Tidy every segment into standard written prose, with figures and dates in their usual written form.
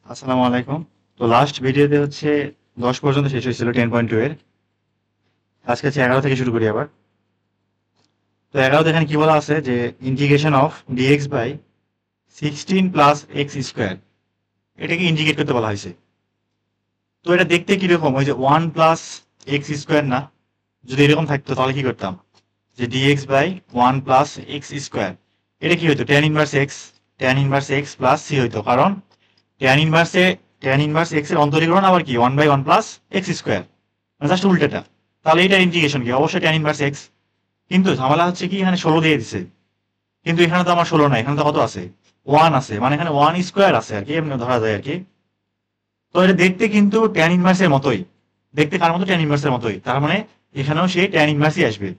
আসসালামু আলাইকুম। তো লাস্ট ভিডিওতে হচ্ছে 10 পর্যন্ত শেষ হয়েছিল 10.2 এর। আজকে হচ্ছে 11 থেকে শুরু করি আবার। তো 11 এখানে কি বলা আছে যে integration of dx by 16 plus x square, এটাকে ইন্টিগ্রেট করতে বলা হয়েছে। তো এটা দেখতে কিরকম, ওই যে 1 প্লাস এক্স স্কোয়ার না? যদি এরকম থাকতো তাহলে কি করতাম, যে dx by 1 plus x square, এটা কি হইতো, tan inverse x, tan inverse x plus c হইতো। কারণ ট্যান ইনভার্সে ট্যান ইনভার্স এক্স এর অন্তরীকরণ আবার কি 1/1 প্লাস এক্স স্কোয়ার, মানে জাস্ট উল্টেটা। তাহলে এটার ইন্টিগ্রেশন কি, অবশ্যই ট্যান ইনভার্স এক্স। কিন্তু ঝামেলা হচ্ছে কি, এখানে 16 দিয়ে দিছে, কিন্তু এখানে তো আমার 16 নাই, এখানে তো কত আছে, 1 আছে, মানে এখানে 1 স্কোয়ার আছে আর কি, এমনি ধরা যায় আর কি। তো এটা দেখতে কিন্তু ট্যান ইনভার্সের মতোই, দেখতে কার মতো, ট্যান ইনভার্সের মতোই, তার মানে এখানেও সেই ট্যান ইনভার্সই আসবে।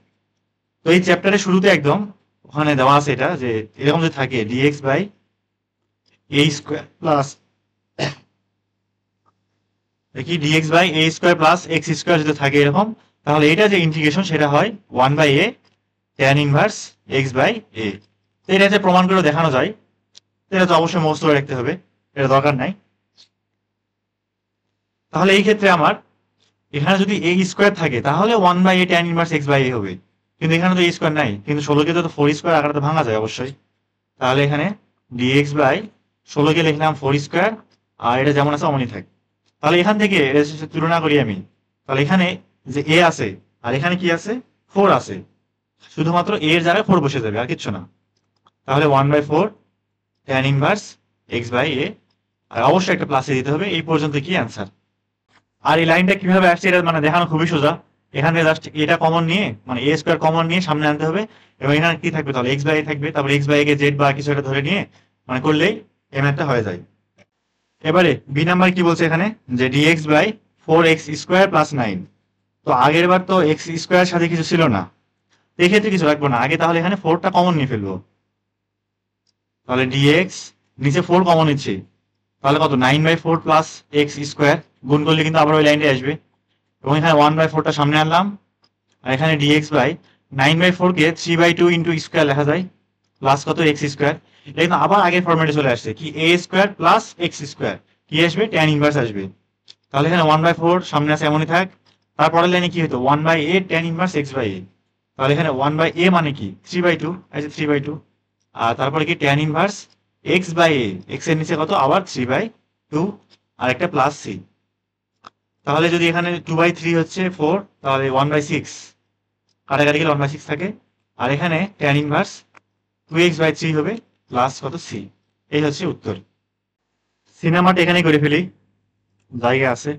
তো এই চ্যাপ্টারের শুরুতে একদম ওখানে দেওয়া আছে এটা, যে এরকম যদি থাকে dx by a square plus কি, d x by a square plus x square যদি থাকে এরকম, তাহলে এটা যে ইন্টিগ্রেশন সেটা হয় 1/a tan inverse x by a. তো এটা যে প্রমাণ করে দেখানো যায়, এটা তো অবশ্যই মুখস্থ করে রাখতে হবে, এটা দরকার নাই। তাহলে এই ক্ষেত্রে আমার এখানে যদি এ স্কোয়ার থাকে তাহলে 1/a tan inverse x by a হবে, কিন্তু এখানে তো এ স্কোয়ার নাই, কিন্তু 16কে তো 4 স্কোয়ার আকারে তো ভাঙা যায় অবশ্যই। তাহলে এখানে ডিএক্স বাই 16কে লিখলাম 4 স্কোয়ার, আর এটা যেমন আছে অমনই থাকে। তাহলে এখান থেকে এর সাথে তুলনা করি আমি, তাহলে এখানে যে এ আছে আর এখানে কি আছে, 4 আছে, শুধুমাত্র এ এর জায়গায় 4 বসে যাবে, আর কিচ্ছু না। তাহলে 1/4 ট্যান ইনভার্স এক্স বাই এ, আর অবশ্যই একটা প্লাসে দিতে হবে। এই পর্যন্ত কি অ্যান্সার। আর এই লাইনটা কিভাবে আসছে এটা মানে দেখানো খুবই সোজা। এখানে জাস্ট এটা কমন নিয়ে, মানে এ স্কোয়ার কমন নিয়ে সামনে আনতে হবে, এবং এখানে কি থাকবে, তাহলে এক্স বাই এ থাকবে, তারপর এক্স বাই এ কে জেড বা কিছু একটা ধরে নিয়ে মানে করলেই এই ম্যাথটা হয়ে যায়। এবারে বি নাম্বার কি বলছে এখানে, যে dx by 4x square plus 9। তো আগের বার তো এক্স স্কোয়ার সাথে কিছু ছিল না, এক্ষেত্রে কিছু রাখবো না আগে, তাহলে এখানে 4টা কমন নিয়ে ফেলবো। তাহলে ডিএক্স, নিচে 4 কমন নিচ্ছি, তাহলে কত, 9/4 প্লাস এক্স স্কোয়ার, গুণ করলে কিন্তু আবার ওই লাইনটা আসবে। এবং এখানে 1/4টা সামনে আনলাম, আর এখানে ডিএক্স বাই 9/4 কে 3/2 ইন্টু স্কোয়ার লেখা যায়, প্লাস কত এক্স স্কোয়ার। এটা কিন্তু আবার আগের ফরম্যাটে চলে আসছে, কি a square plus x square, কি আসবে, ট্যান ইনভার্স আসবে। তাহলে এখানে 1/4 সামনে আছে এমনই থাক, তারপরের লাইনে কি হতো, 1/a tan inverse x by a. তাহলে এখানে 1/a মানে কি 3/2, আছে 3/2, আর তারপরে কি tan inverse x by a, x এর নিচে কত, আবার 3/2, আর একটা প্লাস সি। তাহলে যদি এখানে 2/3 হচ্ছে 4, তাহলে 1/6, কাটাকাটি গেলে 1/6 থাকে, আর এখানে ট্যান ইনভার্স 2x/3 হবে, প্লাস কত সি। এই হচ্ছে উত্তর। সিনেমাটা এখানেই করে ফেলি, জায়গা আছে।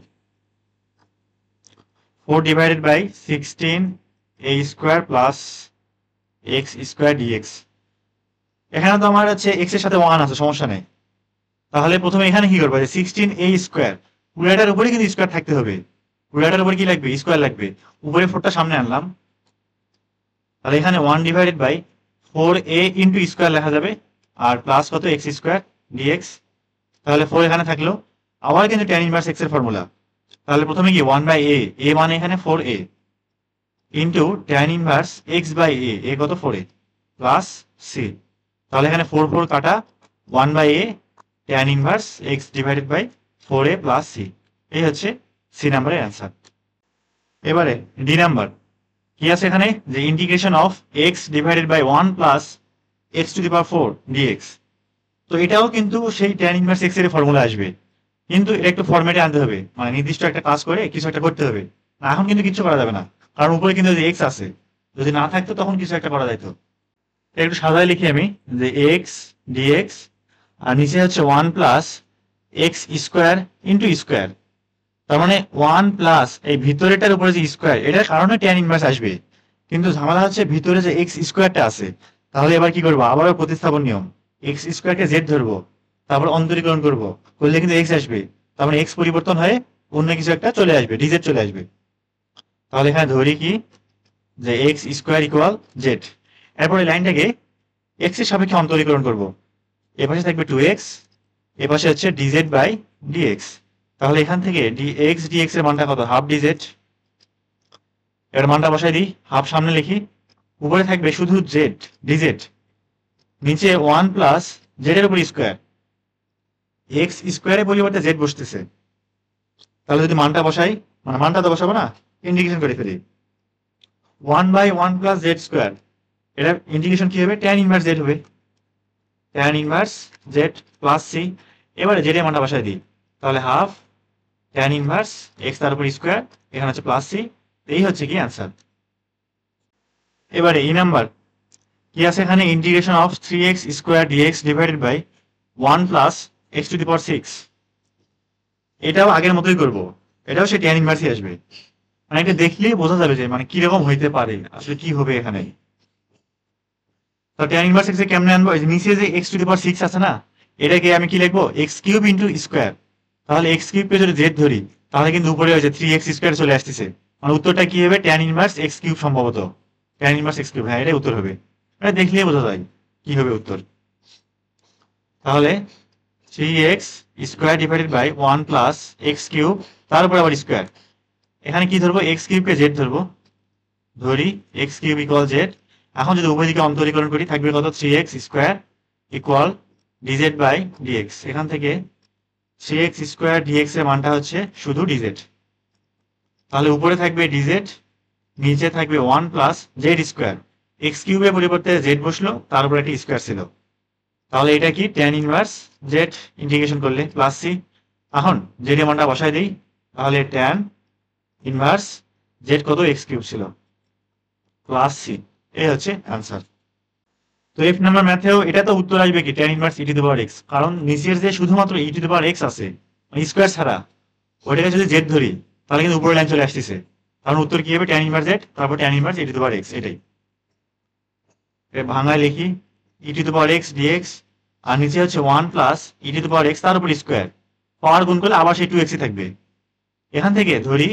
4 divided by 16 a square plus x square dx. এখানে তো আমার হচ্ছে এক্স এর সাথে 1 আছে, সমস্যা নেই। তাহলে প্রথমে এখানে কি করবো, যে 16 এ স্কোয়ার, পুরাটার উপরে কিন্তু স্কোয়ার থাকতে হবে, পুরাটার উপরে কি লাগবে, স্কোয়ার লাগবে। উপরে 4টা সামনে আনলাম, তাহলে এখানে 1 divided by 4a into square লেখা যাবে, আর প্লাস কত এক্স স্কোয়ার ডিএক্স। তাহলে 4 এখানে থাকলো, আবার কিন্তু ট্যান ইনভার্স এক্স এর ফর্মুলা। তাহলে প্রথমে কি 1/a, এ মানে এখানে 4a, into tan inverse x by a কত 4a, প্লাস সি। তাহলে এখানে 4 কাটা, 1/a tan inverse x divided by 4a plus C. এই হচ্ছে সি নাম্বারের অ্যান্সার। এবারে ডি নাম্বার কি আছে এখানে, যে integration of x divided by 1 plus x to the power 4 dx. তো এটাও কিন্তু সেই ট্যান ইনভার্স এক্স এর ফর্মুলা আসবে, কিন্তু এটা একটু ফরম্যাটে আনতে হবে, মানে নির্দিষ্ট একটা কাজ করে কিছু একটা করতে হবে। না এখন কিন্তু কিছু করা যাবে না, কারণ উপরে কিন্তু এক্স আছে, যদি না থাকতো তখন কিছু একটা করা যেত। একটু সাজায় লিখি আমি, যে এক্স ডিএক্স, আর নিচে হচ্ছে 1 plus x square into square. তার মানে 1 প্লাস এই ভিতরেটার উপরে যে স্কোয়ার, এটার কারণে ট্যান ইনভার্স আসবে, কিন্তু ঝামেলা হচ্ছে ভিতরে যে এক্স স্কোয়ারটা আছে। তাহলে এবার কি করবো, আবারও প্রতিস্থাপন নিয়ম, এক্স স্কোয়ারকে জেড ধরবো, তারপর অন্তরীকরণ করবো, করলে কিন্তু এক্স আসবে, তার মানে এক্স পরিবর্তন হয়ে অন্য কিছু একটা চলে আসবে, ডিজেড চলে আসবে। তাহলে এখানে ধরি কি, যে এক্স স্কোয়ার ইকুয়াল জেড। এরপরে লাইনটাকে এক্স এর সাপেক্ষে অন্তরীকরণ করবো, এ পাশে থাকবে 2x, এ পাশে হচ্ছে ডিজেড বাই ডিএক্স। তাহলে এখান থেকে ডিএক্স ডিএক্স এর মানটা কত, হাফ ডিজেড। এবার মানটা বসাই দিই, হাফ সামনে লিখি, উপরে থাকবে শুধু জেড ডিজেড, নিচে 1 প্লাস জেড এর উপর স্কোয়ার, এক্স স্কোয়ারের পরিবর্তে জেড বসতেছে, তাহলে যদি মানটা বসাই, মানে মানটা তো বসাবো না, ইন্টিগ্রেশন করে ফেলি 1/1 প্লাস জেড স্কোয়ার, এটা ইন্টিগ্রেশন কি হবে, ট্যান ইনভার্স জেড হবে, tan inverse Z plus c. এবারে জেড এর মানটা বসাই দিই, তাহলে হাফ ট্যান ইনভার্স এক্স তার উপর স্কোয়ার, এখানে হচ্ছে প্লাস সি। এই হচ্ছে কি অ্যান্সার। এবারে এই নাম্বার কি আছে এখানে, integration of 3x square d x divided by 1 plus x to the power 6। এটাও আগের মতোই করবো, এটাও সে ট্যান ইনভার্সই আসবে, মানে এটা দেখলেই বোঝা যাবে যে মানে কিরকম হইতে পারে, আসলে কি হবে এখানে। তো ট্যান ইনভার্স এক্স কেমনে আনবো, নিচে যে এক্স টু দি পাওয়ার 6 আছে না, এটাকে আমি কি লিখবো, এক্স কিউব ইন্টু স্কোয়ার। তাহলে এক্স কিউবকে যদি জেড ধরি, তাহলে কিন্তু উপরে হয়েছে 3x স্কোয়ার চলে আসতেছে, মানে উত্তরটা কি হবে, ট্যান ইনভার্স এক্স কিউব সম্ভবত, ট্যান ইনভার্স এক্স কিউব, হ্যাঁ এটাই উত্তর হবে। এটা দেখলেই বোঝা যায় কি হবে উত্তর। তাহলে 3x square divided by 1 plus x cube, তার উপর আবার স্কোয়ার। এখানে কি ধরবো, এক্স কিউবকে জেড ধরবো, ধরি এক্স কিউব ইকুয়াল জেড। এখন যদি উভয় দিকে অন্তরীকরণ করি, থাকবে কত, 3x square equal dz by dx. এখান থেকে 3x স্কোয়ার ডিএক্স এর মানটা হচ্ছে শুধু ডিজেড, তাহলে উপরে থাকবে ডিজেড, নিচে থাকবে 1 প্লাস জেড স্কোয়ার। এক্স কিউবের পরিবর্তে জেড বসলো, তার উপর একটা স্কোয়ার ছিল, তাহলে এটা কি ট্যান ইনভার্স জেড, ইন্টিগ্রেশন করলে প্লাস সি। এখন জেড এর মানটা বসাই দিই, তাহলে ট্যান ইনভার্স জেড কত, এক্স কিউব ছিল, প্লাস সি। এই হচ্ছে অ্যান্সার। তো এফ নাম্বার ম্যাথেও এটা তো উত্তর আসবে কি, tan inverse e to the power x, কারণ নিচের যে শুধুমাত্র ই টু দি পাওয়ার এক্স আছে, মানে স্কোয়ার ছাড়া, ওইটাকে যদি জেড ধরি তাহলে কিন্তু উপরের লাইন চলে আসতেছে, কারণ উত্তর কি হবে, ট্যান ইনভার্স জেড তারপর tan inverse e to the power x. এটাই ভাঙায় লিখি, e to the power x d x, আর নিচে হচ্ছে 1 plus e to the power x তার উপর স্কোয়ার, পাওয়ার গুণ করলে আবার সেই 2x থাকবে। এখান থেকে ধরি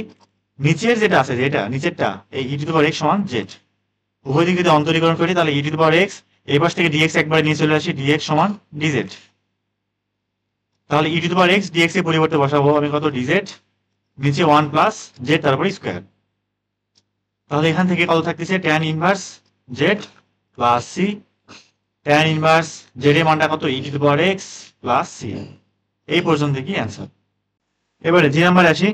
নিচের যেটা আছে, যেটা নিচেরটা, এই ই টু দি পাওয়ার এক্স সমান জেড। উভয় দিকে যদি অন্তরীকরণ করি, তাহলে e to the power x, এই পাশ থেকে ডিএক্স একবারে নিয়ে চলে আসি, ডিএক্স সমান ডিজেড। তাহলে e to the power x dx এর পরিবর্তে বসাবো আমি কত, ডিজেড, নিচে 1 প্লাস জেড তারপরে স্কোয়ার। তাহলে এখান থেকে কত থাকতেছে, tan inverse Z plus C, tan inverse z এর মানটা কত, e to the power x plus C. এই পর্যন্ত কি অ্যান্সার। এবারে যে নাম্বার আসি,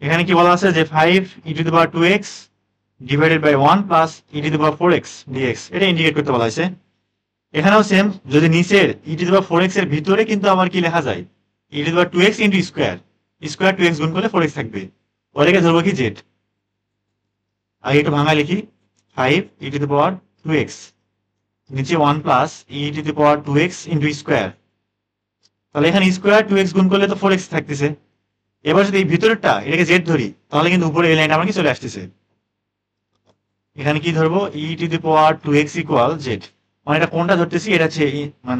এখানে কি বলা আছে যে 5 e to the power 2x divided by 1 plus e to the power 4x d x, এটা ইন্ডিকেট করতে বলা হয়েছে। এখানেও সেম, যদি নিচের ই টু দি পাওয়ার 4x এর ভিতরে কিন্তু আবার কি লেখা যায়, e to the power 2x into square, square 2x গুণ করলে 4x থাকবে, ওটাকে ধরবো কি জেড। আগে একটু ভাঙা লিখি, 5 e to the power 2x, নিচে 1 plus e to the power 2x into square, তাহলে এখানে স্কোয়ার 2x গুণ করলে তো 4x থাকতেছে। এবার যদি এই ভিতরেরটা এটাকে জেড ধরি, তাহলে কিন্তু উপরে এই লাইনটা আমার কি চলে আসতেছে। এখানে কি ধরবো, e to the power 2x equal z, মানে এটা কোনটা ধরতেছি, এটা হচ্ছে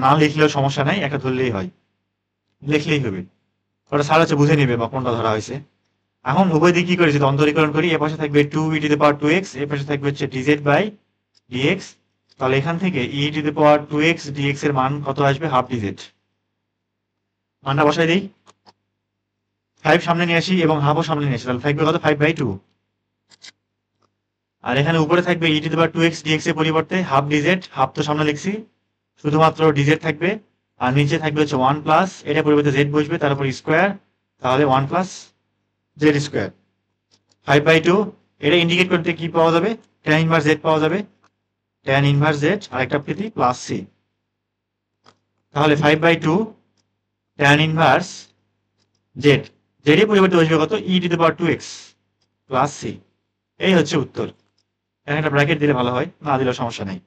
না লিখলেও সমস্যা নাই, একটা ধরলেই হয়, লিখলেই হবে, ওটা স্যার হচ্ছে বুঝে নিবে বা কোনটা ধরা হয়েছে। এখন উভয় দিকে কি করি, যদি অন্তরীকরণ করি, এ পাশে থাকবে 2 ই টু দি পাওয়ার 2x, এ পাশে থাকবে হচ্ছে ডিজেড বাই ডিএক্স। তাহলে এখান থেকে e to the power 2x dx এর মান কত আসবে, হাফ ডিজেড। মানটা বসাই দিই, 5 সামনে নিয়ে আসি এবং হাফও সামনে নিয়ে আসি, তাহলে থাকবে কত, 5/2। আর এখানে উপরে থাকবে ই to the power 2x dx এর পরিবর্তে হাফ ডিজেড, হাফ তো সামনে লিখছি, শুধুমাত্র ডিজেড থাকবে, আর নিচে থাকবে হচ্ছে 1 প্লাস, এটা পরিবর্তে জেড বসবে, তার উপর স্কোয়ার, তাহলে 1 প্লাস জেড স্কোয়ার। 5/2, এটা ইন্ডিকেট করতে কি পাওয়া যাবে, ট্যান ইনভার্স জেড পাওয়া যাবে, ট্যান ইনভার্স জেড আরেকটা প্রীতি প্লাস সি। তাহলে 5/2 ট্যান ইনভার্স জেড, জেড এর পরিবর্তে বসবে কত, e to the power 2x plus C. এই হচ্ছে উত্তর। এখানে একটা ব্র্যাকেট দিলে ভালো হয়, না দিলেও সমস্যা নেই।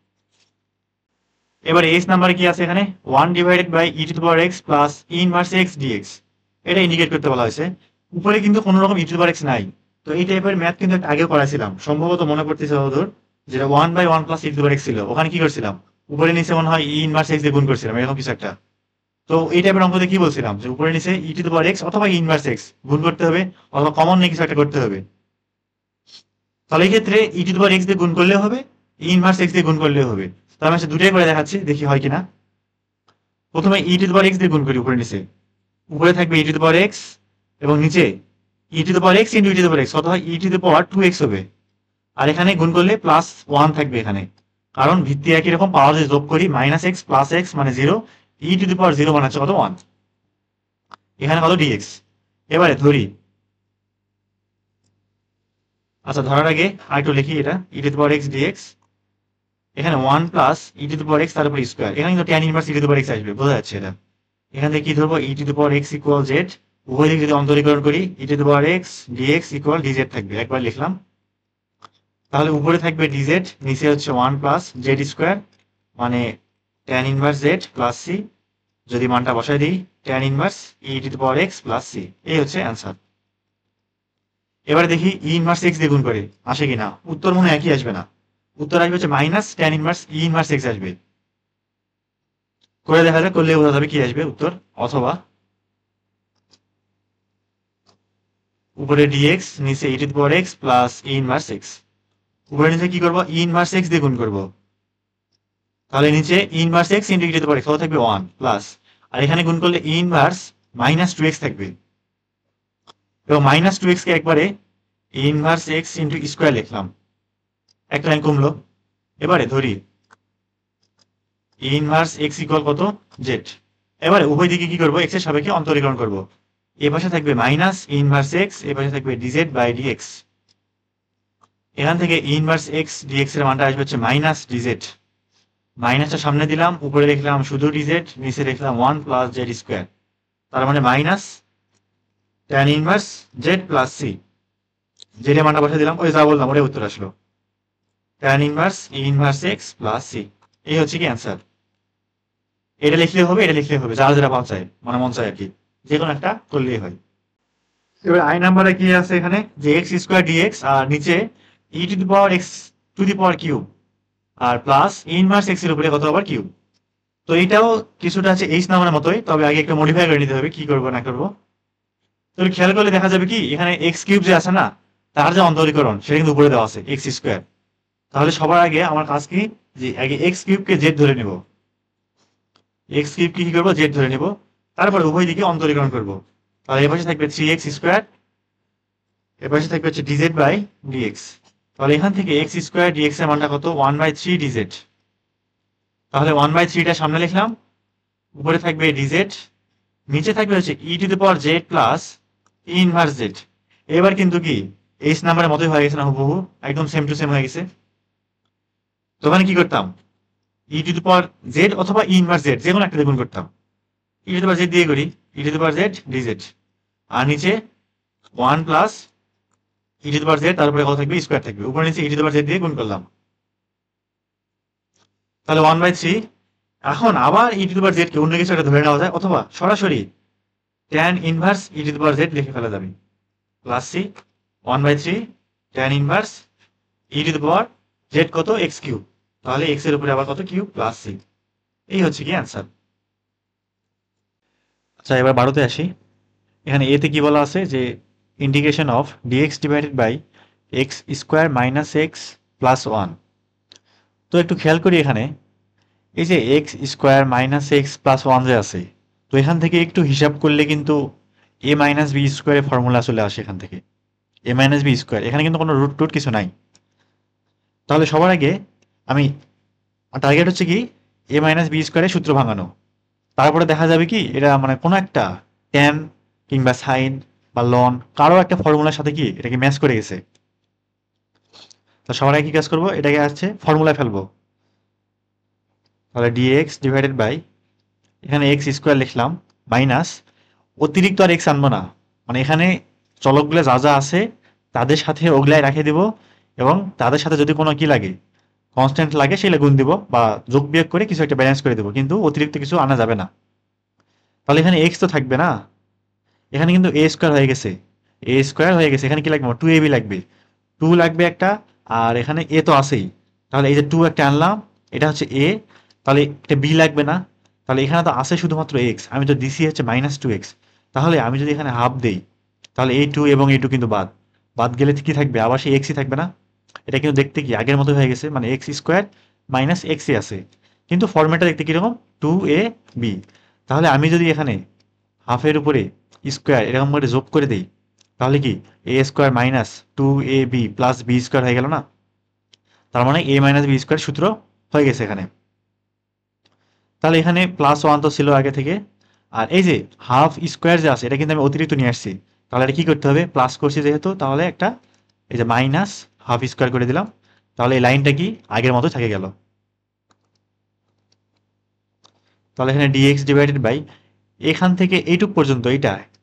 এবার এস নাম্বারে কি আছে, এখানে 1 divided by e to the power x plus e inverse x dx, এটা ইন্ডিকেট করতে বলা হয়েছে। উপরে কিন্তু কোনো রকম ই টু দি পাওয়ার এক্স নাই, তো এই টাইপের ম্যাথ কিন্তু আগেও করাইছিলাম, সম্ভবত মনে পড়তেছে ওদের, যেটা 1/1 plus e to the power x ছিল, ওখানে কি করছিলাম, উপরে নিচে মনে হয় ই ইনভার্স এক্স দিয়ে গুণ করছিলাম, এরকম কিছু একটা। তো এই টাইপের অঙ্কতে কি বলছিলাম, যে উপরে নিচে e to the power x অথবা ই ইনভার্স এক্স গুণ করতে হবে, অথবা কমন নিয়ে কিছু একটা করতে হবে। তাহলে এই ক্ষেত্রে ই টু দি পাওয়ার এক্স দিয়ে গুণ করলেও হবে, ই ইনভার্স এক্স দিয়ে গুণ করলেও হবে। তো আমি দুটাই করে দেখাচ্ছি, দেখি হয় কিনা। প্রথমে ই টু দি পাওয়ার এক্স দিয়ে গুণ করি, উপরে নিচে, উপরে থাকবে ই টু দি পাওয়ার এক্স এবং নিচে e to the power x into e to the power x, অথবা e to the power 2x হবে। আর এখানে গুণ করলে প্লাস 1 থাকবে এখানে, কারণ ভিত্তি একই রকম, পাওয়ার যদি যোগ করি মাইনাস এক্স প্লাস এক্স মানে 0, ই টু দি পাওয়ার 0 মানে হচ্ছে কত, 1। এখানে কত ডিএক্স। এবারে ধরি, আচ্ছা ধরার আগে আরেকটু লিখি, এটা e to the power x d x, এখানে 1 plus e to the power x তার উপর স্কোয়ার, এখানে কিন্তু tan inverse e to the power x আসবে, বোঝা যাচ্ছে এটা। এখান থেকে কি ধরবো, e to the power x equal z, উভয় দিকে যদি অন্তরীকরণ করি e to the power x d x equal d z থাকবে, একবার লিখলাম। তাহলে উপরে থাকবে ডিজেড, নিচে হচ্ছে 1 প্লাস জেড স্কোয়ার, মানে tan inverse Z plus c, যদি মানটা বসাই দিই tan inverse e to the power x plus C, এই হচ্ছে অ্যান্সার। এবারে দেখি ই ইনভার্স এক্স দিয়ে গুণ করে আসে কিনা, উত্তর মনে একই আসবে না, উত্তর আসবে হচ্ছে মাইনাস ট্যান ইনভার্স ই ইনভার্স এক্স আসবে। করে দেখা যাক, করলে বোঝা যাবে কি আসবে উত্তর। অথবা উপরে ডিএক্স, নিচে e to the power x plus e inverse x, উপরে নিচে কি করবো, ই ইনভার্স এক্স দিয়ে গুণ করবো, তাহলে নিচে e inverse x into e to the power x কত থাকবে 1 প্লাস, আর এখানে গুণ করলে ই ইনভার্স মাইনাস 2x থাকবে, এবং মাইনাস 2x কে একবারে ই ইনভার্স এক্স ইন্টু স্কোয়ার লিখলাম, একটা লাইন কমলো। এবারে ধরি ই ইনভার্স এক্স ইকুয়াল কত জেড, এবারে উভয় দিকে কি করবো, এক্স এর সাপেক্ষে অন্তরীকরণ করবো, এ পাশে থাকবে মাইনাস ই ইনভার্স এক্স, এ পাশে থাকবে ডিজেড বাই ডিএক্স, এখান থেকে ই ইনভার্স এক্স ডিএক্স এর মানটা আসবে হচ্ছে মাইনাস ডিজেড, মাইনাসটা সামনে দিলাম, উপরে লিখলাম শুধু ডিজেড, নিচে লিখলাম 1 প্লাস জেড স্কোয়ার, তার মানে minus tan inverse Z plus C, Z এর মানটা বসে দিলাম, ওই যা বললাম ওটাই উত্তর আসলো, ট্যান ইনভার্স ই ইনভার্স এক্স প্লাস সি, এই হচ্ছে কি অ্যান্সার। এটা লিখলে হবে, এটা লিখলে হবে, যারা যারা মন চায়, মানে মন চায় আর কি, যে কোনো একটা করলেই হয়। এবার আই নাম্বারে কি আছে এখানে, যে এক্স স্কোয়ার ডিএক্স, আর নিচে e to the power x to the power cube, আর প্লাস ইনভার্স এক্স এর উপরে কত আবার কিউব। তো এটাও কিছুটা আছে এইচ নাম্বারের মতোই, তবে আগে একটু মডিফাই করে নিতে হবে, কি করবো না করবো। তো খেয়াল করলে দেখা যাবে কি, এখানে এক্স কিউব যে আছে না, তার যে অন্তরীকরণ সেটা কিন্তু উপরে দেওয়া আছে এক্স স্কোয়ার। তাহলে সবার আগে আমার কাজ কি, যে আগে এক্স কিউবকে জেড ধরে নিব, এক্স কিউবকে কি করবো, জেড ধরে নিব, তারপরে উভয় দিকে অন্তরীকরণ করবো। তাহলে এ পাশে থাকবে 3x স্কোয়ার, এ পাশে থাকবে হচ্ছে ডিজেড বাই ডিএক্স, তাহলে এখান থেকে এক্স স্কোয়ার ডিএক্স এর মানটা কত, 1/3 ডিজেড, তাহলে 1/3টা সামনে লিখলাম, উপরে থাকবে ডিজেড, নিচে থাকবে হচ্ছে e to the power z plus e inverse z. এবার কিন্তু কি এইচ নাম্বারের মতোই হয়ে গেছে না, হুবহু একদম সেম টু সেম হয়ে গেছে। তো ওখানে কি করতাম, ই টু দি পাওয়ার জেড অথবা ই ইনভার্স জেড যে কোনো একটা দিয়ে গুণ করতাম, ই টু দি পাওয়ার জেড দিয়ে করি, e to the power z d z, আর নিচে 1 plus e to the power z, তারপরে কত থাকবে স্কোয়ার থাকবে, উপরে নিচে e to the power z দিয়ে গুণ করলাম, তাহলে 1/3। এখন আবার ই টু দি পাওয়ার জেড কে অন্য কিছু একটা ধরে নেওয়া যায়, অথবা সরাসরি tan inverse e to the power z লিখে ফেলা যাবে, plus c 1/3 tan inverse e to the power z কত এক্স কিউব, তাহলে এক্স এর উপরে আবার কত কিউব প্লাস সি, এই হচ্ছে কি অ্যান্সার। আচ্ছা এবার 12তে আসি, এখানে এতে কি বলা আছে, যে integration of dx divided by x square minus x plus 1। তো একটু খেয়াল করি, এখানে এই যে x square minus x plus 1 যে আছে, তো এখান থেকে একটু হিসাব করলে কিন্তু এ মাইনাস বি স্কোয়ারের ফর্মুলা চলে আসে এখান থেকে, এ মাইনাস বি স্কোয়ার, এখানে কিন্তু কোনো রুট টুট কিছু নাই। তাহলে সবার আগে আমি টার্গেট হচ্ছে কি এ মাইনাস বি স্কোয়ারের সূত্র ভাঙানো, তারপরে দেখা যাবে কি এটা মানে কোনো একটা ট্যান কিংবা সাইন বা লন কারো একটা ফর্মুলার সাথে কি এটাকে ম্যাচ করে গেছে। তো সবার আগে কি কাজ করবো, এটাকে আসছে ফর্মুলায় ফেলবো, তাহলে ডিএক্স ডিভাইডেড বাই, এখানে এক্স স্কোয়ার লিখলাম, মাইনাস অতিরিক্ত আর এক্স আনবো না, মানে এখানে চলকগুলো যা যা আছে তাদের সাথে ওগুলাই রাখে দিব, এবং তাদের সাথে যদি কোনো কি লাগে কনস্ট্যান্ট লাগে সেগুলো গুণ দিব বা যোগ বিয়োগ করে কিছু একটা ব্যালেন্স করে দেবো, কিন্তু অতিরিক্ত কিছু আনা যাবে না। তাহলে এখানে এক্স তো থাকবে না, এখানে কিন্তু এ স্কোয়ার হয়ে গেছে, এ স্কোয়ার হয়ে গেছে, এখানে কি লাগবে 2ab লাগবে, 2 লাগবে একটা, আর এখানে এ তো আছেই, তাহলে এই যে 2 একটা আনলাম, এটা হচ্ছে এ, তাহলে এটা বি লাগবে না, তাহলে এখানে তো আছে শুধুমাত্র এক্স, আমি তো দিছি হচ্ছে -2x, তাহলে আমি যদি এখানে হাফ দেই, তাহলে এই 2 এবং এই 2 কিন্তু বাদ, বাদ গেলে কি থাকবে, আবার সেই এক্সই থাকবে না, এটা কিন্তু দেখতে কি আগের মতো হয়ে গেছে, মানে এক্স স্কোয়ার মাইনাস এক্সই আছে, কিন্তু ফর্মেটটা দেখতে কিরকম 2ab। তাহলে আমি যদি এখানে হাফের উপরে স্কোয়ার এরকম করে যোগ করে দেই, তাহলে কি a square minus 2ab plus b square হয়ে গেল না, তার মানে এ মাইনাস বি স্কোয়ার সূত্র হয়ে গেছে এখানে। তাহলে এখানে +1 তো ছিল আগে থেকে, আর এই যে হাফ স্কোয়ার যে আছে এটা কিন্তু আমি অতিরিক্ত নিয়ে আসছি, তাহলে এটা কি করতে হবে, প্লাস করছি যেহেতু, তাহলে একটা এই যে মাইনাস হাফ স্কোয়ার করে দিলাম, তাহলে এই লাইনটা কি আগের মতো থেকে গেল। তাহলে এখানে ডিএক্স ডিভাইডেড বাই এখান থেকে এইটুক পর্যন্ত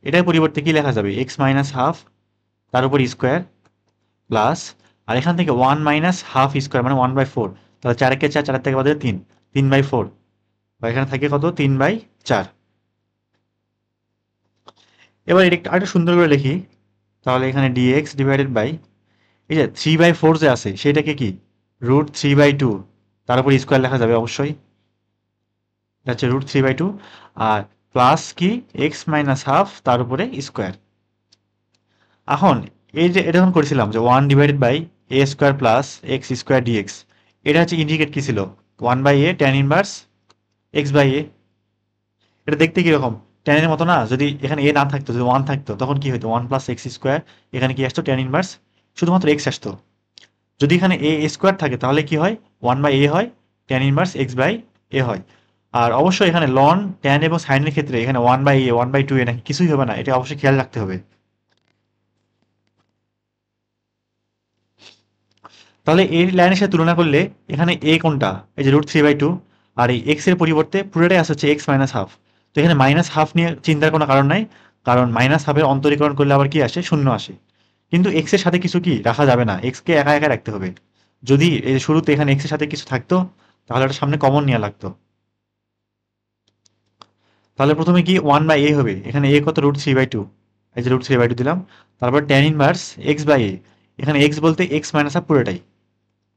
এটার পরিবর্তে কি লেখা যাবে, এক্স মাইনাস হাফ তার উপর স্কোয়ার প্লাস, আর এখান থেকে ওয়ান মাইনাস হাফ স্কোয়ার মানে 1/4, তাহলে 4 কে 4, 4 থেকে বাদে 3, 3/4, বা এখানে থাকে কত, 3/4। এবার এটা আরেকটু সুন্দর করে লিখি, তাহলে এখানে ডিএক্স ডিভাইডেড বাই এই যে 3/4 যে আছে সেটাকে কি √3/2 তার উপর স্কোয়ার লেখা যাবে অবশ্যই, এটা হচ্ছে √3/2, আর প্লাস কি এক্স মাইনাস হাফ তার উপরে স্কোয়ার। এখন এই যে এটা যখন করেছিলাম যে 1/a² plus x square dx, এটা হচ্ছে ইন্ডিকেট কি ছিল, 1/a tan ইনভার্স x/a। এটা দেখতে কিরকম, tan এর মতো না, যদি এখানে a না থাকতো, যদি 1 থাকতো তখন কি হতো, 1 প্লাস এক্স স্কোয়ার, এখানে কি আসতো tan ইনভার্স শুধুমাত্র x আসতো। যদি এখানে a স্কোয়ার থাকে তাহলে কি হয়, 1/a হয়, tan ইনভার্স x/a হয়। আর অবশ্যই এখানে লন tan এবং সাইনের ক্ষেত্রে এখানে 1/a 1/2 নাকি কিছুই হবে না, এটা অবশ্যই খেয়াল রাখতে হবে। তাহলে এই লাইনের সাথে তুলনা করলে এখানে a কোনটা, এই যে √3/2, আর এই x এর পরিবর্তে পুরোটাই আসছে হচ্ছে এক্স মাইনাস হাফ। তো এখানে মাইনাস হাফ নিয়ে চিন্তার কোনো কারণ নাই, কারণ মাইনাস হাফের অন্তরীকরণ করলে আবার কি আসে, শূন্য আসে। কিন্তু এক্স এর সাথে কিছু কি রাখা যাবে না, এক্স কে একা একা রাখতে হবে। যদি এই শুরুতে এখানে এক্স এর সাথে কিছু থাকতো তাহলে ওটা সামনে কমন নেওয়া লাগতো। তাহলে প্রথমে কি 1/a হবে, এখানে a কত, √3/2, এই যে √3/2 দিলাম, তারপর tan ইনভার্স x/a, এখানে x বলতে এক্স মাইনাস হাফ পুরোটাই,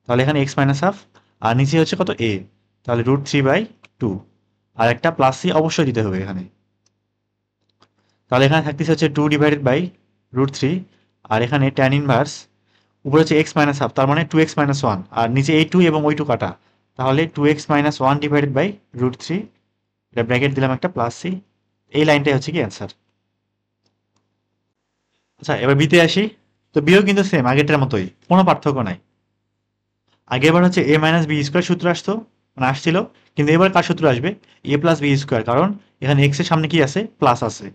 তাহলে এখানে এক্স মাইনাস হাফ, আর নিচে হচ্ছে কত a, তাহলে √3/2, আর একটা প্লাস সি অবশ্যই দিতে হবে এখানে। তাহলে এখানে থাকতেছে হচ্ছে 2/√3, আর এখানে tan ইনভার্স উপরে হচ্ছে এক্স মাইনাস হাফ, তার মানে 2x-1, আর নিচে এই 2 এবং ওই 2 কাটা, তাহলে 2x-1/√3, এটা ব্র্যাকেট দিলাম একটা প্লাস সি, এই লাইনটাই হচ্ছে কি অ্যান্সার। আচ্ছা এবার বিতে আসি, তো বিও কিন্তু সেম আগেরটার মতোই, কোনো পার্থক্য নাই। আগেরবার হচ্ছে a-b² সূত্র আসতো, মানে আসছিল, কিন্তু এবার কার সূত্র আসবে, a+b², কারণ এখানে এক্স এর সামনে কি আছে, প্লাস আছে,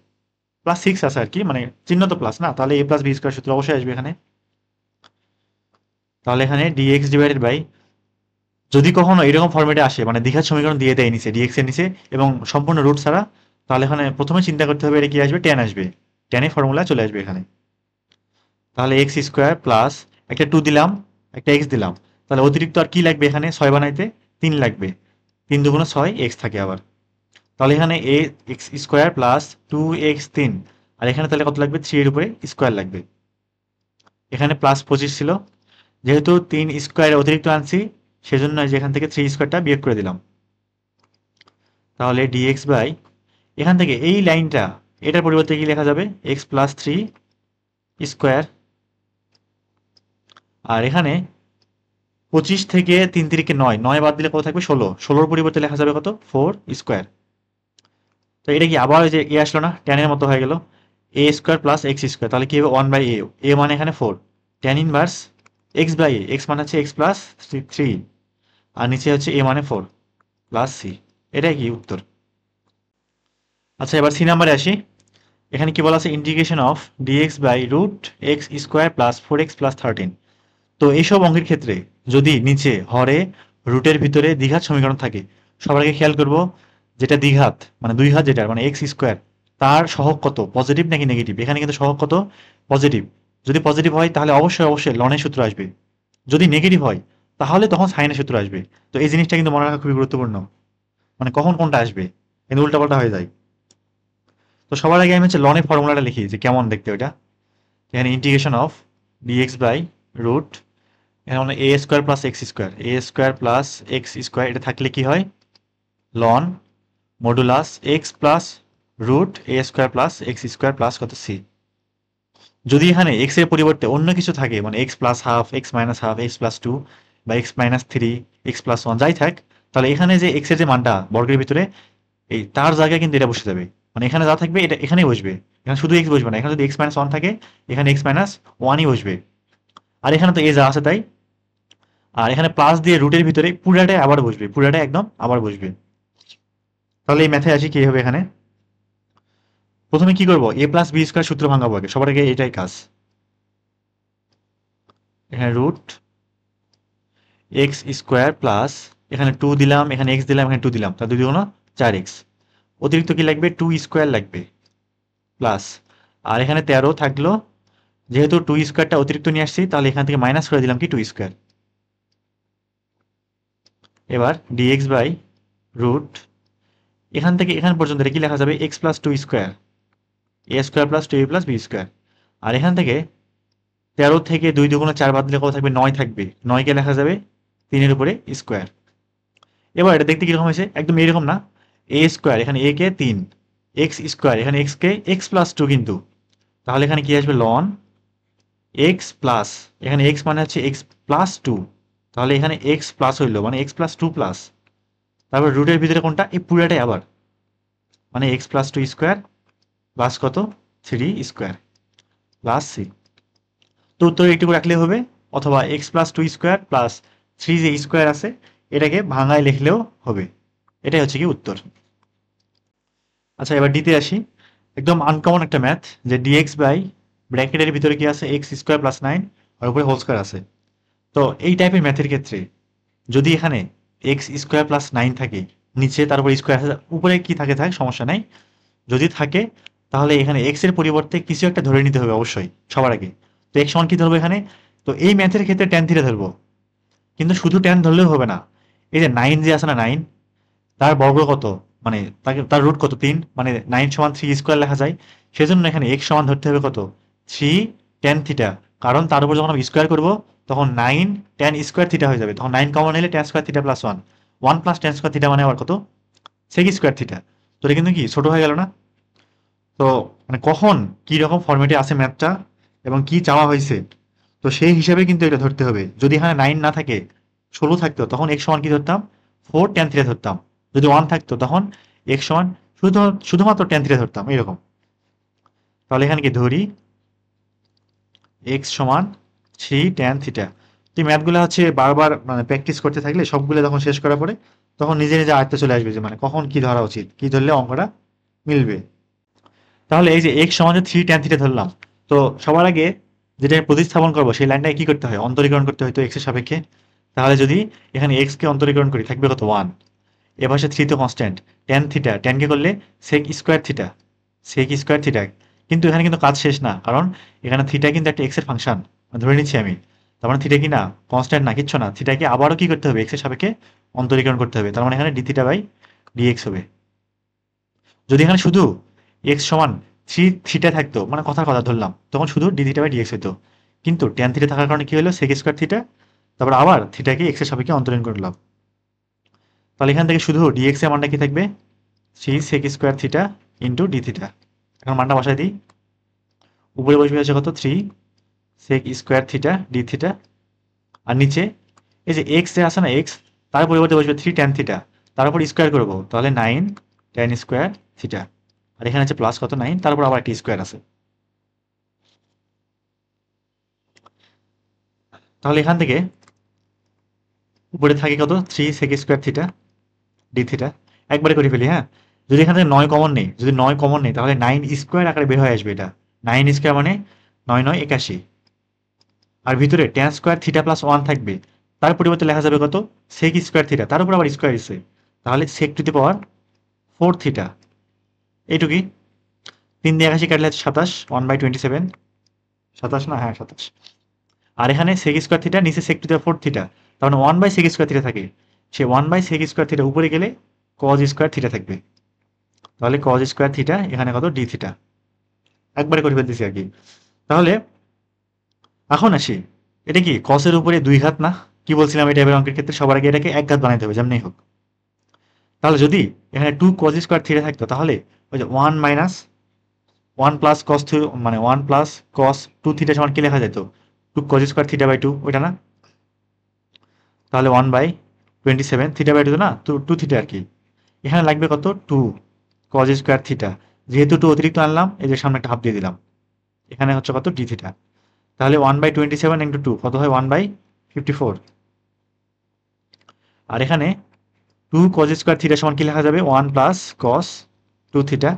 +6 আছে আর কি, মানে চিহ্ন তো প্লাস না, তাহলে a+b² সূত্র অবশ্যই আসবে এখানে। তাহলে এখানে dx ডিভাইডেড বাই, যদি কখনো এরকম ফর্মেটে আসে, মানে দ্বিঘাত সমীকরণ দিয়ে দেয় নিচে ডিএক্স এর নিচে এবং সম্পূর্ণ রুট ছাড়া, তাহলে এখানে প্রথমে চিন্তা করতে হবে এটা কি আসবে, ট্যান আসবে, ট্যানের ফর্মুলা চলে আসবে এখানে। তাহলে x² প্লাস একটা 2 দিলাম, একটা x দিলাম, তাহলে অতিরিক্ত আর কি লাগবে এখানে, 6 বানাইতে 3 লাগবে, 3 দুগুণ 6, x থাকে আবার, তাহলে এখানে x² প্লাস 2x3, আর এখানে তাহলে কত লাগবে, 3 এর উপরে স্কোয়ার লাগবে, এখানে +25 ছিল, যেহেতু 3 স্কোয়ার অতিরিক্ত আনছি সেজন্য যেখান থেকে 3² বিয়োগ করে দিলাম। তাহলে ডিএক্স বাই এখান থেকে এই লাইনটা, এটার পরিবর্তে কি লেখা যাবে, x+3² আর এখানে 25 থেকে 3 তিরিকে 9, 9 বাদ দিলে কত থাকবে, 16, 16 পরিবর্তে লেখা যাবে কত, 4²। তো এটা কি আবার ওই যে এ আসলো না, ট্যানের মতো হয়ে গেল, a² প্লাস x², তাহলে কি হবে 1/a, a মানে এখানে 4, ট্যান ইনভার্স x/a, x মানে হচ্ছে x+3, আর নিচে হচ্ছে a মানে 4 প্লাস সি, এটাই কি উত্তর। আচ্ছা এবার সি নাম্বারে আসি, এখানে কি বলা আছে, integration of dx by √x² plus 4x plus 13। তো এইসব অঙ্কের ক্ষেত্রে যদি নিচে হরে রুটের ভিতরে দ্বিঘাত সমীকরণ থাকে, সবার আগে খেয়াল করব যেটা দ্বিঘাত মানে দুই ঘাত, যেটা মানে x², তার সহগ কত, পজিটিভ নাকি নেগেটিভ, এখানে কিন্তু সহগ কত, পজিটিভ। যদি পজিটিভ হয় তাহলে অবশ্যই অবশ্যই লনের সূত্র আসবে, যদি নেগেটিভ হয় তাহলে তখন সাইনের সূত্র আসবে। তো এই জিনিসটা কিন্তু মনে রাখা খুবই গুরুত্বপূর্ণ, মানে কখন কোনটা আসবে, কিন্তু উল্টাপাল্টা হয়ে যায়। তো সবার আগে আমি হচ্ছে লনের ফর্মুলাটা লিখি যে কেমন দেখতে ওইটা, এখানে integration of dx by root, এখানে a² plus x² plus x², এটা থাকলে কি হয়, loan modulus x plus √a² plus x² plus কত সি। যদি এখানে x এর পরিবর্তে অন্য কিছু থাকে, মানে x+হাফ, x-হাফ, x+2 বা x-3, x+1 যাই থাক, তাহলে এখানে যে x এর যে মানটা বর্গের ভিতরে, এই তার জায়গায় কিন্তু এটা বসে যাবে, মানে এখানে যা থাকবে এটা এখানেই বসবে, এখানে শুধু x বসবে না, এখানে যদি x-1 থাকে এখানে x-1ই বসবে, আর এখানে তো a যা আছে তাই, আর এখানে প্লাস দিয়ে রুটের ভিতরে পুরাটাই আবার বসবে, পুরাটাই একদম আবার বসবে। তাহলে এই ম্যাথে আসি কি হবে, এখানে প্রথমে কি করব, a প্লাস বি স্কোয়ার সূত্র ভাঙাবো আগে, সবার আগে এটাই কাজ। এখানে রুট এক্স স্কোয়ার প্লাস, এখানে 2 দিলাম, এখানে এক্স দিলাম, এখানে 2 দিলাম, তার 2 দুগুণ 4x, অতিরিক্ত কি লাগবে 2 স্কোয়ার লাগবে প্লাস, আর এখানে 13 থাকলো, যেহেতু 2 স্কোয়ারটা অতিরিক্ত নিয়ে আসছি তাহলে এখান থেকে মাইনাস করে দিলাম কি 2 স্কোয়ার। এবার dx বাই রুট, এখান থেকে এখান পর্যন্ত কি লেখা যাবে x plus 2 square, a square plus 2a plus b square, আর এখান থেকে 13 থেকে 2 দুগুণ 4 বাদ দিলে কত থাকবে 9 থাকবে, 9 কে লেখা যাবে 3 এর উপরে স্কোয়ার। এবার এটা দেখতে কিরকম হয়েছে, একদম এরকম না, এ স্কোয়ার এখানে এ কে 3, এক্স স্কোয়ার এখানে এক্স কে এক্স প্লাস 2 কিন্তু, তাহলে এখানে কি আসবে লন এক্স প্লাস, এখানে এক্স মানে হচ্ছে এক্স প্লাস 2, তাহলে এখানে এক্স প্লাস হইলো মানে এক্স প্লাস 2 প্লাস, তারপর রুটের ভিতরে কোনটা এই পুরাটাই আবার, মানে এক্স প্লাস 2 স্কোয়ার প্লাস কত 3 স্কোয়ার প্লাস সি। তো উত্তর এইটুকু রাখলে হবে, অথবা এক্স প্লাস 2 স্কোয়ার প্লাস 3 যে স্কোয়ার আছে এটাকে ভাঙায় লিখলেও হবে। এটাই হচ্ছে কি উত্তর। আচ্ছা এবার ডিতে আসি, একদম আনকমন একটা ম্যাথ, যে ডিএক্স বাই ব্র্যাকেটের ভিতরে কি আছে এক্স স্কোয়ার প্লাস 9 আর উপরে হোল স্কোয়ার আছে। তো এই টাইপের ম্যাথের ক্ষেত্রে যদি এখানে এক্স স্কোয়ার প্লাস 9 থাকে, নিচে তার উপর স্কোয়ার আছে, উপরে কি থাকে থাক সমস্যা নাই, যদি থাকে তাহলে এখানে এক্স এর পরিবর্তে কিছু একটা ধরে নিতে হবে অবশ্যই সবার আগে। তো এক্স সমান কি ধরবো এখানে, তো এই ম্যাথের ক্ষেত্রে ট্যান থিটা ধরবো, কিন্তু শুধু ট্যান ধরলেও হবে না, এই যে 9 যে আছে না 9, তার বর্গ কত, মানে তাকে তার রুট কত 3, মানে 9 সমান 3 স্কোয়ার লেখা যায়, সেজন্য এখানে এক্স সমান ধরতে হবে কত 3 ট্যান থিটা, কারণ তার উপর যখন আমি স্কোয়ার করবো তখন 9 ট্যান স্কোয়ার থিটা হয়ে যাবে, তখন 9 কমন নিলে tan square theta plus 1, 1 plus tan square theta মানে আবার কত সেক স্কোয়ার থিটা। তো এটা কিন্তু কি ছোট হয়ে গেল না। তো মানে কখন কি রকম ফরম্যাটে আছে ম্যাথটা এবং কি চাওয়া হয়েছে, তো সেই হিসাবে কিন্তু এটা ধরতে হবে। যদি এখানে 9 না থাকে 16 থাকতো তখন x সমান কি ধরতাম 4 tan থিটা ধরতাম, যদি 1 থাকতো তখন x সমান শুধুমাত্র tan থিটা ধরতাম এরকম। তাহলে এখানে কি ধরি x সমান 3 tan থিটা। এই ম্যাথগুলো হচ্ছে বারবার মানে প্র্যাকটিস করতে থাকলে সবগুলো যখন শেষ করার পরে তখন নিজে নিজে আয়ত্তে চলে আসবে যে মানে কখন কি ধরা উচিত, কি ধরলে অঙ্কটা মিলবে। তাহলে এই যে x সমান যে 3 tan থিটা ধরলাম, তো সবার আগে যেটা আমি প্রতিস্থাপন করবো সেই লাইনটাকে কি করতে হয় অন্তরীকরণ করতে হয় তো x এর সাপেক্ষে। তাহলে যদি এখানে x কে অন্তরীকরণ করি থাকবে কত 1, এ পাশে 3 তো কনস্ট্যান্ট, tan থিটা tan কে করলে sec square theta, sec square theta. কিন্তু এখানে কিন্তু কাজ শেষ না, কারণ এখানে থিটা কিন্তু একটা x এর ফাংশন ধরে নিচ্ছি আমি, তার মানে থিটা কি না কনস্ট্যান্ট না কিচ্ছু না, থিটাকে আবারও কি করতে হবে x এর সাপেক্ষে অন্তরীকরণ করতে হবে, তার মানে এখানে d থিটা বাই dx হবে। যদি এখানে শুধু x সমান 3 থিটা থাকতো, মানে কথার কথা ধরলাম, তখন শুধু d থিটা বাই dx হতো, কিন্তু tan থিটা থাকার কারণে কি হলো sec স্কয়ার থিটা, তারপর আবার থিটাকে x এর সাপেক্ষে অন্তরীকরণ করলাম। তাহলে এখান থেকে শুধু dx এর মানটা কি থাকবে 3 sec square theta into d theta. এখন মানটা বসাই দিই, উপরে বসবে হচ্ছে কত 3 sec square theta d theta, আর নিচে এই যে x যে আছে না x, তার পরিবর্তে বসবে 3 tan থিটা, তার উপর স্কয়ার করবো তাহলে 9 tan স্কয়ার থিটা, আর এখানে আছে প্লাস কত 9, তারপর আবার একটা স্কয়ার আছে। তাহলে এখান থেকে উপরে থাকে কত 3 sec square theta d theta, একবারে করে ফেলি। হ্যাঁ, যদি এখান থেকে 9 কমন নেই, যদি 9 কমন নেই তাহলে 9 স্কয়ার আকারে বের হয়ে আসবে এটা, 9 স্কয়ার মানে 9 9 81, আর ভিতরে tan স্কয়ার থিটা প্লাস 1 থাকবে, তার পরিবর্তে লেখা যাবে কত sec স্কয়ার থিটা, তার উপর আবার স্কয়ার আছে, তাহলে sec two the power 4 theta. এইটুকুই, 3 দিয়ে 81 কাটলে 27, 1/27, 27 না, হ্যাঁ 27, আর এখানে sec স্কয়ার থিটা নিচে sec টু দি 4 থিটা, তার মানে 1/sec স্কয়ার থিটা থাকে, সে 1/sec স্কয়ার থিটা উপরে গেলে cos স্কয়ার থিটা থাকবে, তাহলে cos স্কয়ার থিটা এখানে কত d থিটা, একবারে করে ফেলতেছি আর কি। তাহলে এখন আসি, এটা কি cos এর উপরে 2 ঘাত না, কি বলছিলাম এই টাইপের অঙ্কের ক্ষেত্রে সবার আগে এটাকে 1 ঘাত বানাইতে হবে যেমনি হোক। তাহলে যদি এখানে 2 cos স্কয়ার থিটা থাকতো তাহলে ওই যে 1 মাইনাস 1 প্লাস cos মানে 1 প্লাস cos 2 থিটা সমান কি লেখা যেত 2 cos স্কয়ার থিটা বাই 2, ওইটা না, তাহলে 1/27 থিটা বাই 2 না, তো 2 থিটা আর কি, এখানে লাগবে কত 2 cos স্কয়ার থিটা, যেহেতু 2 অতিরিক্ত আনলাম এই যে সামনে একটা হাফ দিয়ে দিলাম, এখানে হচ্ছে কত d থিটা, তাহলে 1/27 ইন্টু 2 কত হয় 1/54, আর এখানে 2 cos স্কয়ার থিটা সমান কি লেখা যাবে 1 প্লাস cos 2 থিটা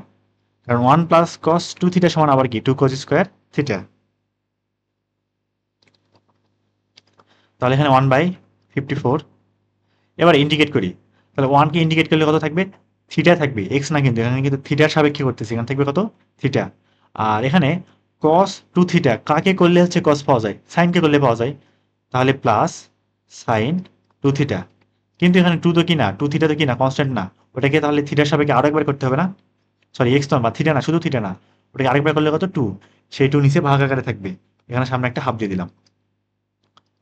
কারণ 1 প্লাস কস 2 থিটা সমান আবার কি 2 কস স্কোয়ার থিটা। তাহলে এখানে 1/54। এবার ইন্ডিকেট করি, তাহলে 1 কে ইন্ডিকেট করলে কত থাকবে? থিটা থাকবে, এক্স না, কিন্তু এখানে কিন্তু থিটার সাপেক্ষে করতেছি, এখানে থাকবে কত? থিটা। আর এখানে কস 2 থিটা কাকে করলে হচ্ছে কস পাওয়া যায়? সাইনকে করলে পাওয়া যায়। তাহলে প্লাস সাইন 2 থিটা। কিন্তু এখানে 2 তো কি না, 2 থিটা তো কি না, কনস্ট্যান্ট না। ওটাকে তাহলে থিটার সাপেক্ষে আরো একবার করতে হবে না? সরি, এক্স তো বা থিটা না, শুধু থিটা না, ওটাকে আরেকবার করলে কত? 2। সেই 2 নিচে ভাগ আকারে থাকবে, এখানে সামনে একটা হাফ দিয়ে দিলাম।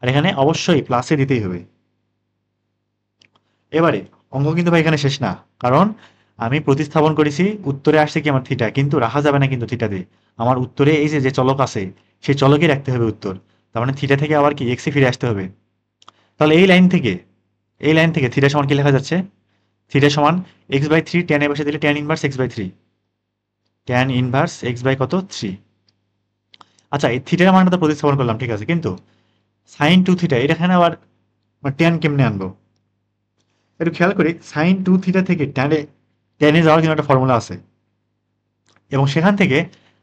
আর এখানে অবশ্যই প্লাসে দিতেই হবে। এবারে অঙ্ক কিন্তু ভাই এখানে শেষ না, কারণ আমি প্রতিস্থাপন করেছি, উত্তরে আসছে কি আমার থিটা, কিন্তু রাখা যাবে না কিন্তু থিটা দিয়ে। আমার উত্তরে এই যে যে চলক আছে সেই চলকই রাখতে হবে উত্তর। তার মানে থিটা থেকে আবার কি এক্সে ফিরে আসতে হবে। তাহলে এই লাইন থেকে থিটা সমান কি লেখা যাচ্ছে? থিটা সমান x/3, ট্যান এ বসে দিলে tan inverse x/3, tan inverse x/, কত? 3। আচ্ছা, এই থিটার মানটা তো প্রতিস্থাপন করলাম, ঠিক আছে, কিন্তু সাইন 2 থিটা এটা এখানে আবার ট্যান কেমনে আনবো? একটু খেয়াল করি, সাইন 2 থিটা থেকে ট্যানে যাওয়ার জন্য একটা ফর্মুলা আছে, এবং সেখান থেকে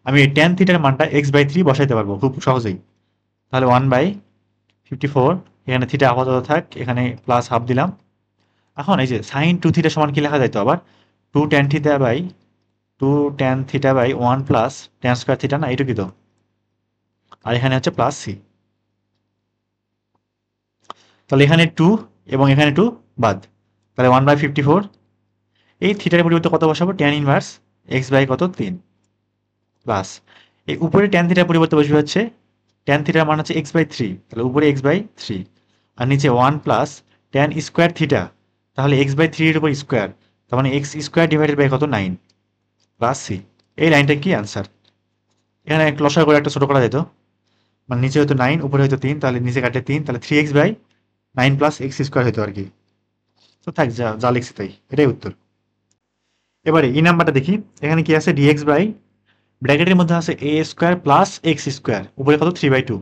আমি এই ট্যান থিটার মানটা x/3 বসাইতে পারবো খুব সহজেই। তাহলে 1/54, এখানে থিটা আপাতত থাক, এখানে প্লাস হাফ দিলাম। এখন এই যে সাইন 2 থিটা সমান কি লেখা যায় তো আবার? 2 tan theta by 1 plus tan square theta, না এইটুকুই তো। আর এখানে হচ্ছে প্লাস সি। তাহলে এখানে 2 এবং এখানে 2 বাদ, তাহলে 1/54। এই থিটার পরিবর্তে কত বসাবো? ট্যান ইনভার্স x/, কত? 3 প্লাস এই উপরে ট্যান থিটার পরিবর্তে বসবে হচ্ছে ট্যান থিটার মান হচ্ছে x/3, তাহলে উপরে x/3, আর নিচে 1 প্লাস ট্যান স্কোয়ার থিটা, তাহলে x/3 এর উপর স্কোয়ার, তার মানে x স্কোয়ার ডিভাইডেড বাই কত? 9 প্লাস সি। এই লাইনটা কি অ্যান্সার? এখানে একটা লসাগু করে একটা ছোট করা যেত, মানে নিচে হয়তো 9, উপরে হয়তো 3, তাহলে নিচে কাটে 3, তাহলে 3x/9 প্লাস এক্স স্কোয়ার হইতো আর কি। তো থাক, যা যা লিখছি তাই, এটাই উত্তর। এবারে ই নাম্বারটা দেখি, এখানে কি আছে? dx বাই ব্র্যাকেটের মধ্যে আছে a square plus x square, উপরে কত? 3/2।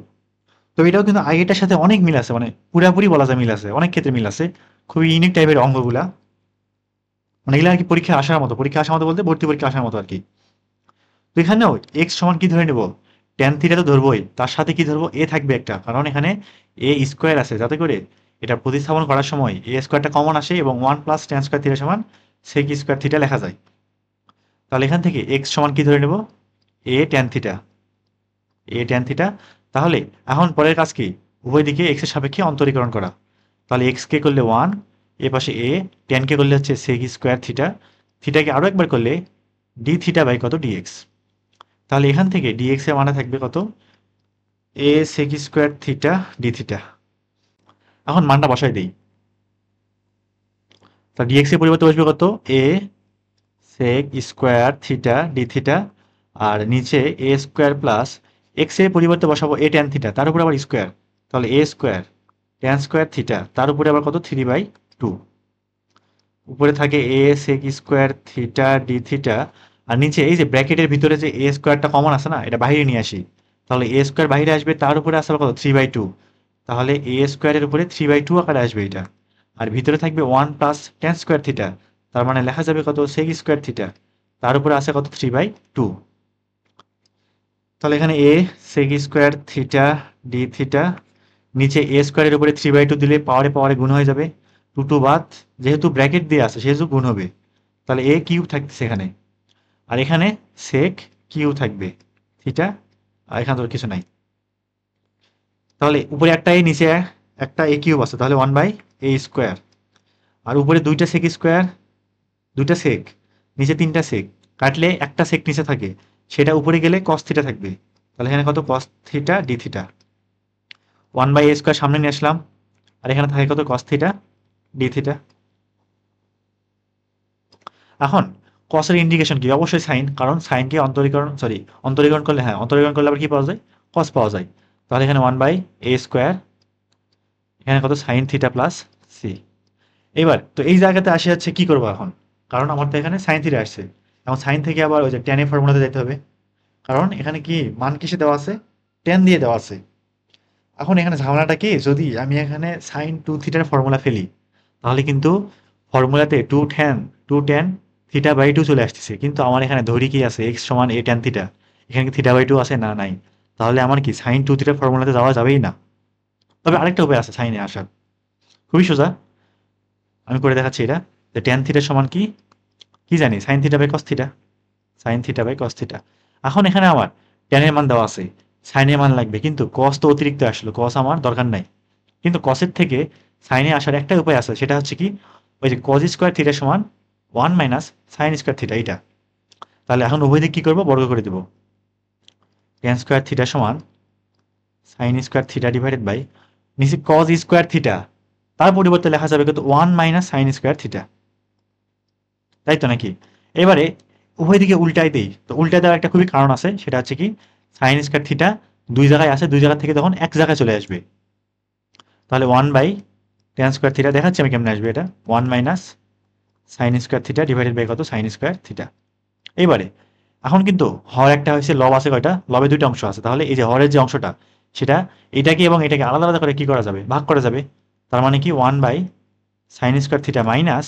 তো এটাও কিন্তু আগেটার সাথে অনেক মিল আছে, মানে পুরাপুরি বলা যায় মিল আছে, অনেক ক্ষেত্রে মিল আছে। খুবই ইউনিক টাইপের অঙ্কগুলা, মানে এগুলো আর কি পরীক্ষা আসার মতো, পরীক্ষা আসার মতো বলতে ভর্তি পরীক্ষা আসার মতো আর কি। তো এখানেও এক্স সমান কি ধরে নেব? ট্যান থিটা তো ধরবোই, তার সাথে কি ধরবো? এ থাকবে একটা, কারণ এখানে এ স্কোয়ার আছে, যাতে করে এটা প্রতিস্থাপন করার সময় এ স্কোয়ারটা কমন আসে এবং 1 প্লাস ট্যান স্কোয়ার থিটা সমান সেক স্কোয়ার থিটা লেখা যায়। তাহলে এখান থেকে এক্স সমান কি ধরে নেব? এ ট্যান থিটা, এ ট্যান থিটা। তাহলে এখন পরের কাজ কি? উভয় দিকে এক্স এর সাপেক্ষে অন্তরীকরণ করা। তাহলে এক্স কে করলে 1, এ পাশে এ, ট্যান কে করলে হচ্ছে সেক স্কোয়ার থিটা, থিটাকে আরো একবার করলে ডি থিটা বাই কত? ডিএক্স। তাহলে এখান থেকে ডিএক্স এর মানে থাকবে কত? A sec square theta d theta. এখন মানটা বসাই দেই, তা ডিএক্স এর পরিবর্তে বসবে কত? A sec square theta d theta, আর নিচে এ স্কোয়ার প্লাস এক্স এর পরিবর্তে বসাবো এ ট্যান থিটা, তার উপরে আবার স্কোয়ার, তাহলে a square tan square theta, তার উপরে আবার কত? 3/2। উপরে থাকে a sec square theta d theta, আর নিচে এই যে ব্র্যাকেটের ভিতরে যে এ স্কোয়ারটা কমন আছে না, এটা বাইরে নিয়ে আসি, তাহলে এ স্কোয়ার বাইরে আসবে, তার উপরে আসবে কত? 3/2। তাহলে এ স্কোয়ারের উপরে 3/2 আকারে আসবে এটা, আর ভিতরে থাকবে 1 প্লাস ট্যান স্কোয়ার থিটা, তার মানে লেখা যাবে কত? সেক স্কোয়ার থিটা, তার উপরে আছে কত? 3/2। তাহলে এখানে a sec square theta d theta, নিচে এ স্কোয়ারের উপরে 3/2 দিলে পাওয়ারে পাওয়ারে গুণ হয়ে যাবে, 2 বাদ, যেহেতু ব্র্যাকেট দিয়ে আছে সেহেতু গুণ হবে, তাহলে এ কিউব থাকতেছে এখানে, আর এখানে সেক কিউ থাকবে থিটা, আর এখানে তো কিছু নাই। তাহলে উপরে একটা এ, নিচে একটা এ কিউব আছে, তাহলে 1/a²। আর উপরে দুইটা সেক স্কোয়ার, দুইটা সেক, নিচে 3টা সেক, কাটলে একটা সেক নিচে থাকে, সেটা উপরে গেলে কস থিটা থাকবে, তাহলে এখানে কত? Cos theta d theta. 1/a² সামনে নিয়ে আসলাম, আর এখানে থাকে কত? Cos theta d theta. এখন কসের ইন্ডিকেশন কি? অবশ্যই সাইন, কারণ সাইনকে অন্তরীকরণ করলে, হ্যাঁ অন্তরীকরণ করলে আবার কি পাওয়া যায়? কস পাওয়া যায়। তাহলে এখানে 1/a², এখানে কত? Sine theta plus C. এবার তো এই জায়গাতে আসে হচ্ছে কি করবো এখন, কারণ আমার তো এখানে সাইন থিটা আসছে, এখন সাইন থেকে আবার ওই যে ট্যানের ফর্মুলাতে যেতে হবে, কারণ এখানে কি মান কিসে দেওয়া আছে? ট্যান দিয়ে দেওয়া আছে। এখন এখানে ঝামেলাটা কি, যদি আমি এখানে সাইন 2 থিটার ফর্মুলা ফেলি, তাহলে কিন্তু ফর্মুলাতে two tan theta by two চলে আসতেছে, কিন্তু আমার এখানে ধরি কি আছে এক্স সমান এ ট্যান থিটা, এখানে কি থিটা বাই টু আছে না নাই, তাহলে আমার কি সাইন টু থিটা ফর্মুলাতে যাওয়া যাবেই না। তবে আরেকটা উপায় আছে সাইনে আসার, খুবই সোজা, আমি করে দেখাচ্ছি এটা। যে ট্যান থিটা সমান কি কি জানি sine theta by cos theta, sine theta by cos theta. এখন এখানে আমার ট্যানের মান দেওয়া আছে, সাইনের মান লাগবে, কিন্তু কস তো অতিরিক্ত আসলো, কস আমার দরকার নাই। কিন্তু কসের থেকে সাইনে আসার একটা উপায় আছে, সেটা হচ্ছে কি ওই যে কজ স্কোয়ার থিটা সমান 1 মাইনাস সাইন স্কোয়ার থিটা, এইটা। তাহলে এখন উভয় দিক কি করবো, বর্গ করে দেবো। ট্যান স্কোয়ার থিটা সমান sine square theta divided by নিচে কজ স্কোয়ার থিটা, তার পরিবর্তে লেখা যাবে কিন্তু 1 মাইনাস সাইন স্কোয়ার থিটা, তাই তো নাকি? এবারে উভয় দিকে উল্টাই দেই, তো উল্টাই দেওয়ার একটা খুবই কারণ আছে, সেটা হচ্ছে কি সাইন স্কোয়ার থিটা দুই জায়গায় আছে, দুই জায়গা থেকে তখন এক জায়গায় চলে আসবে। তাহলে 1 বাই ট্যান স্কোয়ার থিটা, দেখাচ্ছি আমি কেমনে আসবে এটা, 1 minus sine square theta divided by কত সাইন স্কোয়ার থিটা। এইবারে এখন কিন্তু হর একটা হয়েছে, লব আছে কয়টা, লবে দুইটা অংশ আছে, তাহলে এই যে হরের যে অংশটা সেটা এটাকে এবং এটাকে আলাদা আলাদা করে কি করা যাবে, ভাগ করা যাবে। তার মানে কি 1 by sine square theta minus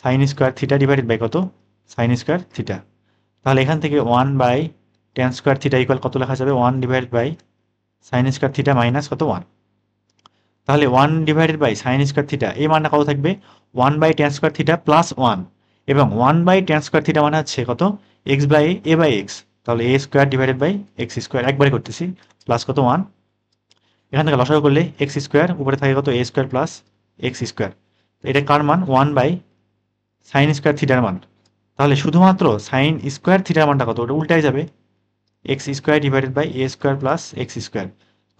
sine square theta divided by কত সাইন স্কোয়ার থিটা। তাহলে এখান থেকে 1 by tan square theta equal কত লেখা যাবে, 1 divided by sine square theta minus কত 1। তাহলে 1 divided by sine square theta এই মানটা কত থাকবে, 1 by tan square theta plus 1, এবং 1 বাই ট্যান স্কোয়ার থিটা মানে হচ্ছে কত x by a by x, তাহলে a square divided by x square, একবারে করতেছি, প্লাস কত 1। এখান থেকে লসাগু করলে এক্স স্কোয়ার, উপরে থাকে কত এ স্কোয়ার প্লাস এক্স স্কোয়ার, এটা কার মান 1 বাই সাইন স্কোয়ার থিটার মান। তাহলে শুধুমাত্র সাইন স্কোয়ার থিটার মানটা কত, ওটা উল্টাই যাবে, x square divided by a square plus x square.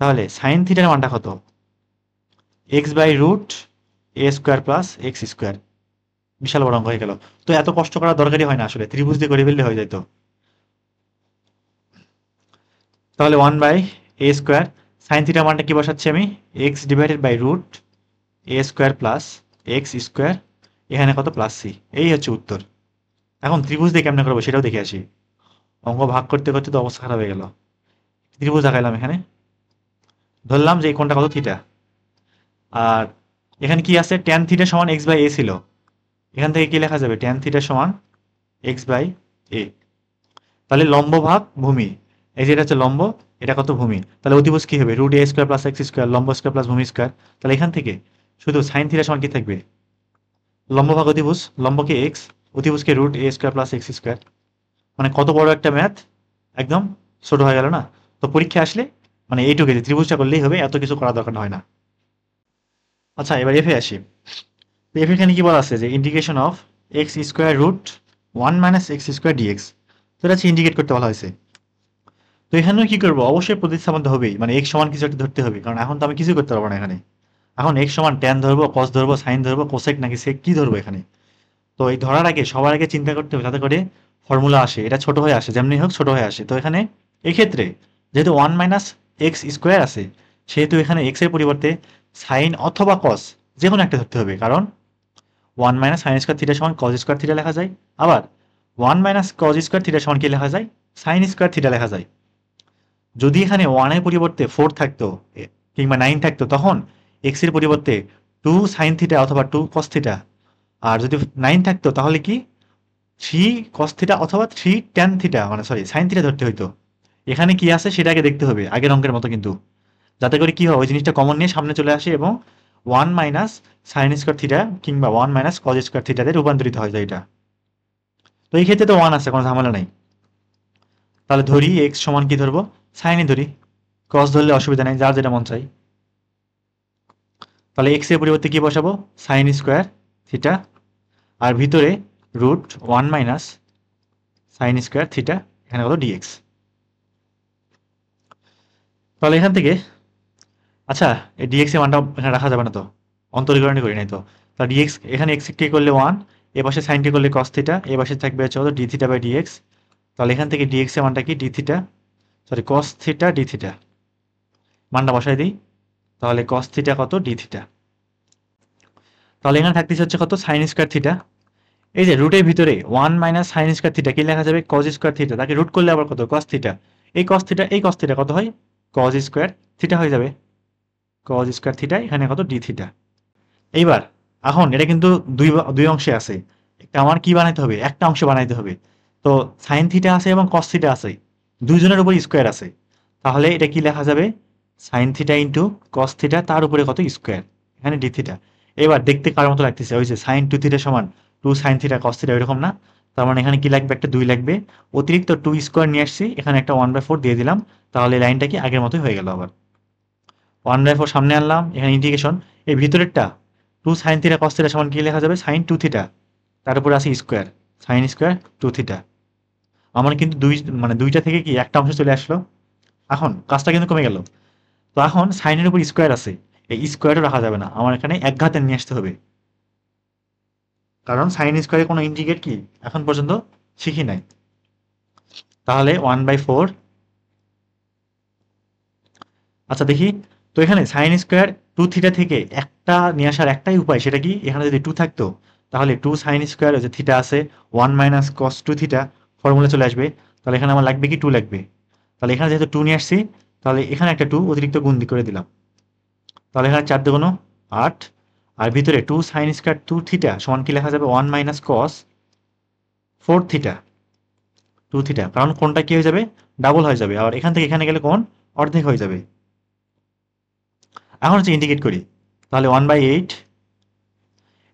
তাহলে সাইন থিটার মানটা কত, x by root a square plus x square. বিশাল বড় অঙ্ক হয়ে গেল। তো এত কষ্ট করার দরকারই হয় না আসলে, ত্রিভুজ দিয়ে করে ফেললে হয়ে যেত। তাহলে 1 বাই এ স্কোয়ার, সাইন থিটার মানটা কি বসাচ্ছি আমি, x divided by root a square plus x square, এখানে কত প্লাস সি, এই হচ্ছে উত্তর। এখন ত্রিভুজ দিয়ে কেমনে করবো সেটাও দেখে আসি। অঙ্ক ভাগ করতে করতে তো অবস্থা খারাপ হয়ে গেল। ত্রিভুজ দেখাইলাম এখানে, ধরলাম যে এই কোণটা কত থিটা, আর এখানে কি আছে ট্যান থিটা সমান এক্স বাই এ ছিল, এখান থেকে কি লেখা যাবে ট্যান থিটা সমান এক্স বাই এ। তাহলে লম্ব ভাগ ভূমি, এই যে এটা হচ্ছে লম্ব, এটা কত ভূমি, তাহলে অতিভুজ কি হবে root a square plus x square, লম্ব স্কোয়ার প্লাস ভূমি স্কোয়ার। তাহলে এখান থেকে শুধু সাইন থিটা সমান কি থাকবে, লম্ব ভাগ অতিভুজ, লম্বকে x, অতিভুজকে root a square plus x square. মানে কত বড় একটা ম্যাথ, একদম ছোট হয়ে গেল না? তো পরীক্ষা আসলে মানে এইটুকু ত্রিভুজটা করলেই হবে, এত কিছু করার দরকার হয় না। আচ্ছা এবার এফে আসি। তো এফ এখানে কি বলা আছে যে integration of x square root 1 minus x square dx, তো এটা হচ্ছে ইন্ডিকেট করতে বলা হয়েছে। তো এখানেও কি করবো, অবশ্যই প্রতিস্থাপন হবেই, মানে এক্স সমান কিছু একটা ধরতে হবে, কারণ এখন তো আমি কিছু করতে পারবো না এখানে। এখন এক্স সমান ট্যান ধরবো, কস ধরবো, সাইন ধরবো, কোসেক নাকি সেক কি ধরবো এখানে। তো এই ধরার আগে সবার আগে চিন্তা করতে হবে যাতে করে ফর্মুলা আসে, এটা ছোট হয়ে আসে, যেমনি হোক ছোট হয়ে আসে। তো এখানে এক্ষেত্রে যেহেতু 1 মাইনাস এক্স স্কোয়ার আছে, সেহেতু এখানে এক্স এর পরিবর্তে সাইন অথবা কস যে কোনো একটা ধরতে হবে, কারণ 1 মাইনাস সাইন স্কোয়ার থিটা সমান কজ স্কোয়ার থিটা লেখা যায়, আবার 1 মাইনাস কজ স্কোয়ার থিটা সমান কি লেখা যায়, সাইন স্কোয়ার থিটা লেখা যায়। যদি এখানে 1 এর পরিবর্তে 4 থাকতো কিংবা 9 থাকতো, তখন এক্স এর পরিবর্তে 2 সাইন থিটা অথবা 2 কস থিটা, আর যদি 9 থাকতো তাহলে কি 3 কস থিটা অথবা 3 ট্যান থিটা, মানে সরি সাইন থিটা ধরতে হইতো। এখানে কি আছে সেটা আগে দেখতে হবে আগের অঙ্কের মতো, কিন্তু যাতে করে কি হয় ওই জিনিসটা কমন নিয়ে সামনে চলে আসে এবং 1 মাইনাস সাইন স্কোয়ার থিটা কিংবা 1 মাইনাস কজ স্কোয়ার থিটাতে রূপান্তরিত হয় যায় এটা। তো এই ক্ষেত্রে তো 1 আছে, কোনো ঝামেলা নাই। তাহলে ধরি এক্স সমান কি ধরবো, সাইনই ধরি, কস ধরলে অসুবিধা নেই, যার যেটা মন চাই। তাহলে এক্স এর পরিবর্তে কি বসাবো, সাইন স্কোয়ার থিটা, আর ভিতরে root 1 minus sine square theta, এখানে কত ডিএক্স। তাহলে এখান থেকে আচ্ছা এই ডিএক্স এর মানটা এখানে রাখা যাবে না, তো অন্তরীকরণই করি নাই তো। তাহলে ডিএক্স এখানে এক্স কে করলে 1, এ পাশে সাইন কে করলে কস থিটা, এ পাশে থাকবে হচ্ছে কত ডি থিটা বাই ডিএক্স। তাহলে এখান থেকে ডিএক্স এর মানটা কি D theta, sorry cos theta d theta, মানটা বসাই দিই। তাহলে কস থিটা কত ডি থিটা। তাহলে এখানে থাকতেছে হচ্ছে কত সাইন স্কোয়ার থিটা, এই যে রুটের ভিতরে 1 মাইনাস সাইন স্কোয়ার থিটা কি লেখা যাবে কজ স্কোয়ার থিটা, তাকে রুট করলে আবার কত কস থিটা, এই কস থিটা এই কস থিটা কত হয় কজ স্কোয়ার থিটা হয়ে যাবে, কজ স্কোয়ার থিটা, এখানে কত ডি থিটা। এইবার এখন এটা কিন্তু দুই দুই অংশে আছে, একটা আমার কি বানাইতে হবে, একটা অংশ বানাইতে হবে। তো সাইন থিটা আছে এবং কস থিটা আছে, দুইজনের উপর স্কোয়ার আছে। তাহলে এটা কি লেখা যাবে, sine theta into cos theta তার উপরে কত স্কোয়ার, এখানে ডি থিটা। এবার দেখতে কার মতো লাগতেছে, ওই যে সাইন টু থিটা সমান two sine theta cos theta, এরকম না? তার মানে এখানে কি লাগবে, একটা 2 লাগবে। অতিরিক্ত 2 স্কোয়ার নিয়ে আসছি, এখানে একটা 1/4 দিয়ে দিলাম। তাহলে লাইনটা কি আগের মতোই হয়ে গেল। আবার 1/4 সামনে আনলাম, এখানে ইন্টিগ্রেশন। এই ভিতরেরটা 2 সাইন থিটা কস থিটা সমান কি লেখা যাবে, সাইন টু থিটা তার উপরে আছে square, sine square two theta. আমার কিন্তু মানে দুইটা থেকে কি একটা অংশ চলে আসলো। এখন কাজটা কিন্তু কমে গেল। তো এখন সাইনের উপর স্কোয়ার আছে, এই স্কোয়ারও রাখা যাবে না, আমার এখানে এক ঘাতে নিয়ে আসতে হবে। কারণ সাইন স্কোয়ারে কোনো ইন্টিগ্রেট কি এখন পর্যন্ত শিখি নাই। তাহলে 1/4। আচ্ছা দেখি, তো এখানে সাইন স্কোয়ার টু থিটা থেকে একটা নিয়ে আসার একটাই উপায়, সেটা কি, এখানে যদি 2 থাকতো তাহলে 2 সাইন স্কোয়ার যে থিটা আছে 1 minus cos two theta formula চলে আসবে। তাহলে এখানে আমার লাগবে কি 2 লাগবে। তাহলে এখানে যেহেতু 2 নিয়ে আসছি, তাহলে এখানে একটা 2 অতিরিক্ত গুণ করে দিলাম। তাহলে এখানে 4 দুগুণ 8, আর ভিতরে 2 সাইন স্কোয়ার টু থিটা সমান কি লেখা যাবে, 1 minus cos 4 theta two theta, কারণ কোনটা কি হয়ে যাবে, ডাবল হয়ে যাবে। আর এখান থেকে এখানে গেলে কোন অর্ধেক হয়ে যাবে। এখন হচ্ছে ইন্ডিকেট করি, তাহলে 1/8।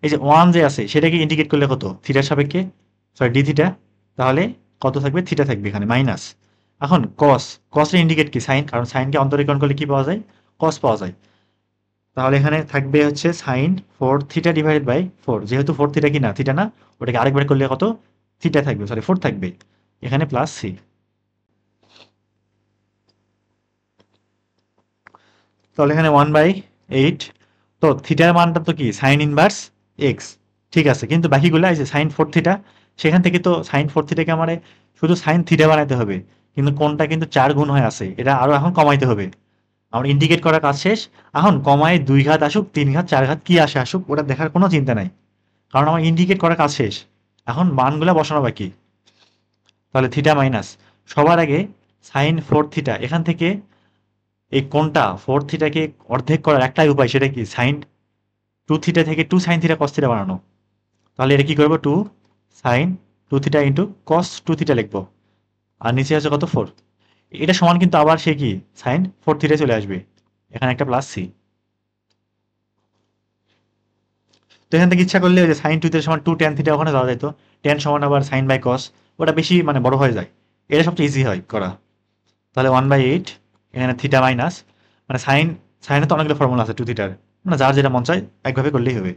এই যে 1 যে আছে সেটাকে ইন্ডিকেট করলে কত, থিটার সাপেক্ষে, সরি ডি থিটা। তাহলে কত থাকবে, থিটা থাকবে এখানে মাইনাস। এখন কসের ইন্ডিকেট কি, সাইন, কারণ সাইনকে অন্তরীকরণ করলে কি পাওয়া যায়, কস পাওয়া যায়। তাহলে এখানে থাকবে হচ্ছে সাইন 4 থিটা ডিভাইডেড বাই 4, যেহেতু 4 থিটা কি না, থিটা না, ওটাকে আরেকবার করলে কত, থিটা থাকবে, সরি 4 থাকবে এখানে, প্লাস সি। তাহলে এখানে 1/8। তো থিটার মানটা তো কি সাইন ইনভার্স এক্স, ঠিক আছে, কিন্তু বাকিগুলো এই যে সাইন 4 থিটা, সেখান থেকে তো সাইন 4 থিটাকে আমার শুধু সাইন থিটা বানাইতে হবে, কিন্তু কোনটা কিন্তু 4 গুণ হয়ে আছে, এটা আরো এখন কমাইতে হবে। আমার ইন্ডিকেট করার কাজ শেষ। এখন কমায় 2 ঘাত আসুক, 3 ঘাত, 4 ঘাত কি আসে আসুক, ওটা দেখার কোনো চিন্তা নাই, কারণ আমার ইন্ডিকেট করার কাজ শেষ। এখন মানগুলা বসানো বাকি। তাহলে থিটা মাইনাস, সবার আগে সাইন 4 থিটা, এখান থেকে এই কোনটা 4 থিটাকে অর্ধেক করার একটাই উপায়, সেটা কি, সাইন টু থিটা থেকে 2 সাইন থিটা কস থিটা বানানো। তাহলে এটা কি করবো, 2 sine two theta into cos two theta লিখবো, আর নিচে আছে কত 4। এটা সমান কিন্তু আবার সে কি সাইন 4 থিটা চলে আসবে, এখানে একটা প্লাস সি। তো এখান থেকে ইচ্ছা করলে ওই যে সাইন টু থিটা সমান 2 ট্যান থিটা ওখানে যাওয়া যেত, ট্যান সমান আবার সাইন বাই কস, ওটা বেশি মানে বড় হয়ে যায়, এটা সবচেয়ে ইজি হয় করা। তাহলে 1/8, এখানে থিটা মাইনাস, মানে সাইনে তো অনেকগুলো ফর্মুলা আছে টু থিটার, মানে যার যেটা মন চায় একভাবে করলেই হবে।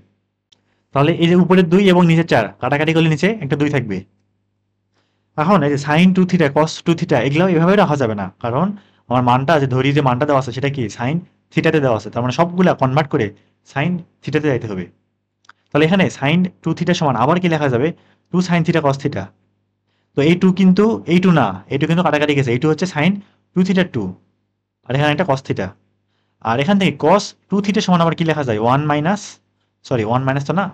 তাহলে এই যে উপরের 2 এবং নিচের 4 কাটাকাটি করলে নিচে একটা 2 থাকবে। এখন এই যে sine two theta cos two theta এগুলো এভাবে রাখা যাবে না, কারণ আমার মানটা যে ধরি যে মানটা দেওয়া আছে সেটা কি সাইন থিটাতে দেওয়া আছে, তার মানে সবগুলা কনভার্ট করে সাইন থিটাতে যাইতে হবে। তাহলে এখানে সাইন টু থিটা সমান আবার কি লেখা যাবে, 2 সাইন থিটা কস থিটা। তো এই 2 কিন্তু এই 2 না, এই 2 কিন্তু কাটাকাটি গেছে, এই 2 হচ্ছে সাইন টু থিটা 2, আর এখানে একটা কস থিটা। আর এখান থেকে কস টু থিটা সমান আবার কি লেখা যায়, 1 মাইনাস, সরি 1 মাইনাস তো না,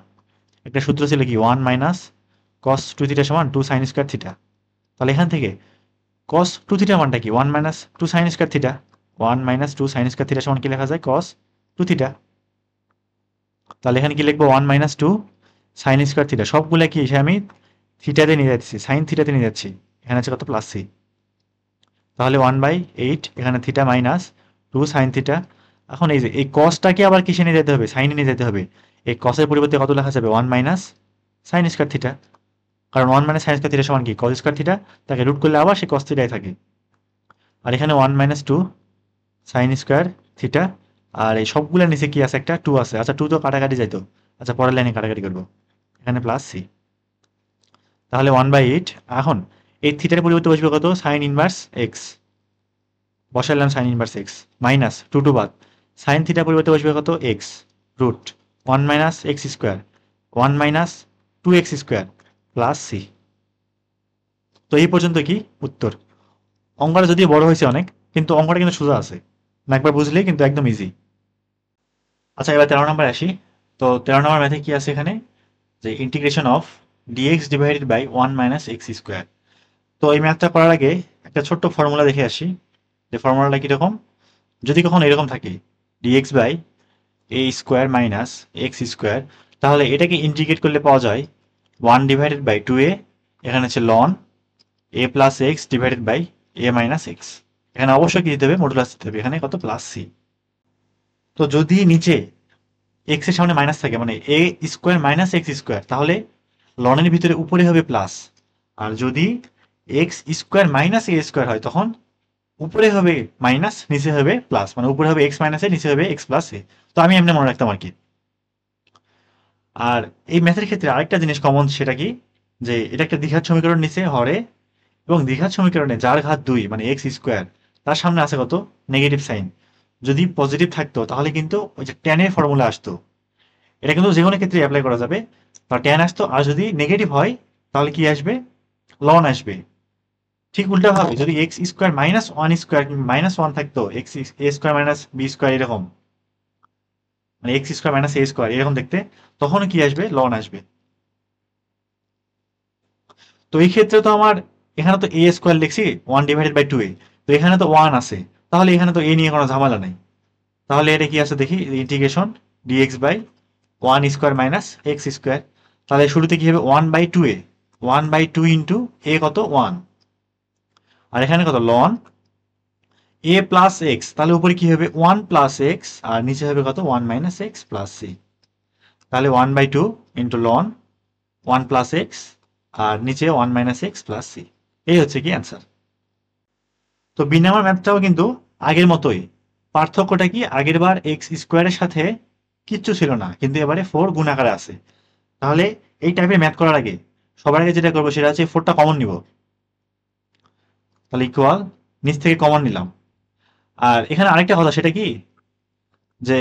একটা সূত্র ছিল কি 1 মাইনাস কস টু থিটা সমান 2 সাইন স্কয়ার থিটা। তাহলে এখান থেকে কস টু থিটা মানটা কি 1 minus 2 sine square theta, 1 minus 2 sine square theta সমান কি লেখা যায়, কস টু থিটা। তাহলে এখানে কি লিখবো, 1 মাইনাস 2 সাইন স্কয়ার থিটা, সবগুলা কি এসে আমি থিটাতে নিয়ে যাচ্ছি, সাইন থিটাতে নিয়ে যাচ্ছি, এখানে আছে কত প্লাস সি। তাহলে 1/8, এখানে থিটা মাইনাস 2 সাইন থিটা। এখন এই যে এই কসটাকে আবার কিসে নিয়ে যেতে হবে, সাইনে নিয়ে যেতে হবে। এই কসের পরিবর্তে কত লেখা যাবে, 1 মাইনাস সাইন স্কয়ার থিটা, কারণ 1 মাইনাস সাইন স্কয়ার থিটা সমান কি কস স্কয়ার থিটা, তাকে রুট করলে আবার সে কস থিটাই থাকে। আর এখানে 1 মাইনাস 2 সাইন স্কয়ার থিটা, আর এই সবগুলোর নিচে কি আছে, একটা 2 আছে। আচ্ছা 2 তো কাটাকাটি যাইতো, আচ্ছা পরের লাইনে কাটাকাটি করবো, এখানে প্লাস সি। তাহলে 1/8। এখন এই থিটার পরিবর্তে বসবে কত, সাইন ইনভার্স এক্স, বসাইলাম সাইন ইনভার্স এক্স, মাইনাস 2 বাদ, সাইন থিটার পরিবর্তে বসবে কত, x root 1 minus x square, 1 minus 2x square plus c. তো এই পর্যন্ত কি উত্তর। অঙ্কটা যদিও বড় হয়েছে অনেক, কিন্তু অঙ্কটা কিন্তু সোজা আছে, না একবার বুঝলেই কিন্তু একদম ইজি। আচ্ছা এবার 13 নম্বর আসি। তো 13 নম্বর ম্যাথে কি আছে এখানে, যে integration of dx divided by 1 minus x square. তো এই ম্যাথটা করার আগে একটা ছোট্ট ফর্মুলা দেখে আসি, যে ফর্মুলাটা কিরকম। যদি কখনো এরকম থাকে dx by a square minus x square, তাহলে এটাকে ইন্টিগ্রেট করলে পাওয়া যায় 1 ডিভাইডেড বাই 2a, এখানে হচ্ছে ln a plus x divided by a minus x. এখানে অবশ্যই কি দিতে হবে, মডুলাস দিতে হবে, এখানে কত প্লাস সি। তো যদি নিচে এক্স এর সামনে মাইনাস থাকে মানে এ স্কোয়ার মাইনাস এক্স স্কোয়ার, তাহলে লনের ভিতরে উপরে হবে প্লাস। আর যদি x square minus a square হয় তখন উপরে হবে মাইনাস, নিচে হবে প্লাস, মানে উপরে হবে এক্স মাইনাস এ, নিচে হবে এক্স প্লাস এ। তো আমি এমনি মনে রাখতাম আর কি। আর এই ম্যাথের ক্ষেত্রে আরেকটা জিনিস কমন, সেটা কি, যে এটা একটা দ্বিঘাত সমীকরণ নিচে হরে, এবং দ্বিঘাত সমীকরণে যার ঘাত 2 মানে এক্স স্কোয়ার, তার সামনে আছে কত নেগেটিভ সাইন। যদি পজিটিভ থাকতো তাহলে কিন্তু ওই যে tan এর ফর্মুলা আসতো। এটা কিন্তু যে কোনো ক্ষেত্রে অ্যাপ্লাই করা যাবে। তার tan আসতো, আর যদি নেগেটিভ হয় তাহলে কি আসবে, লন আসবে। ঠিক উল্টা ভাবে যদি x square minus one square minus one থাকতো, এক্স এ স্কোয়ার মাইনাস বি স্কোয়ার এরকম, মানে x square minus a square এরকম দেখতে, তখন কি আসবে, লন আসবে। তো এই ক্ষেত্রে তো আমার এখানে তো এ স্কোয়ার লিখছি 1 ডিভাইডেড বাই 2a, তো এখানে তো 1 আছে, তাহলে এখানে তো এ নিয়ে কোনো ঝামেলা নেই। তাহলে এটা কি আছে দেখি, integration dx by 1 square minus x square. তাহলে শুরুতে কি হবে 1 বাই 2a, 1 বাই 2 ইন্টু এ কত 1, আর এখানে কত লন এ প্লাস এক্স, তাহলে উপরে কি হবে 1 প্লাস এক্স, আর নিচে হবে কত 1 মাইনাস এক্স প্লাস সি। তাহলে 1 by 2 into ln 1 plus x, আর নিচে 1 মাইনাস এক্স প্লাস সি। এই হচ্ছে কি অ্যান্সার। তো বি নাম্বার ম্যাথটাও কিন্তু আগের মতোই। পার্থক্যটা কি, আগের বার এক্স স্কোয়ারের সাথে কিচ্ছু ছিল না, কিন্তু এবারে 4 গুণ আকারে আছে। তাহলে এই টাইপের ম্যাথ করার আগে সবার আগে যেটা করবো সেটা হচ্ছে 4টা কমন নিব। তাহলে ইকুয়াল, নিচ থেকে কমন নিলাম। আর এখানে আরেকটা কথা, সেটা কি, যে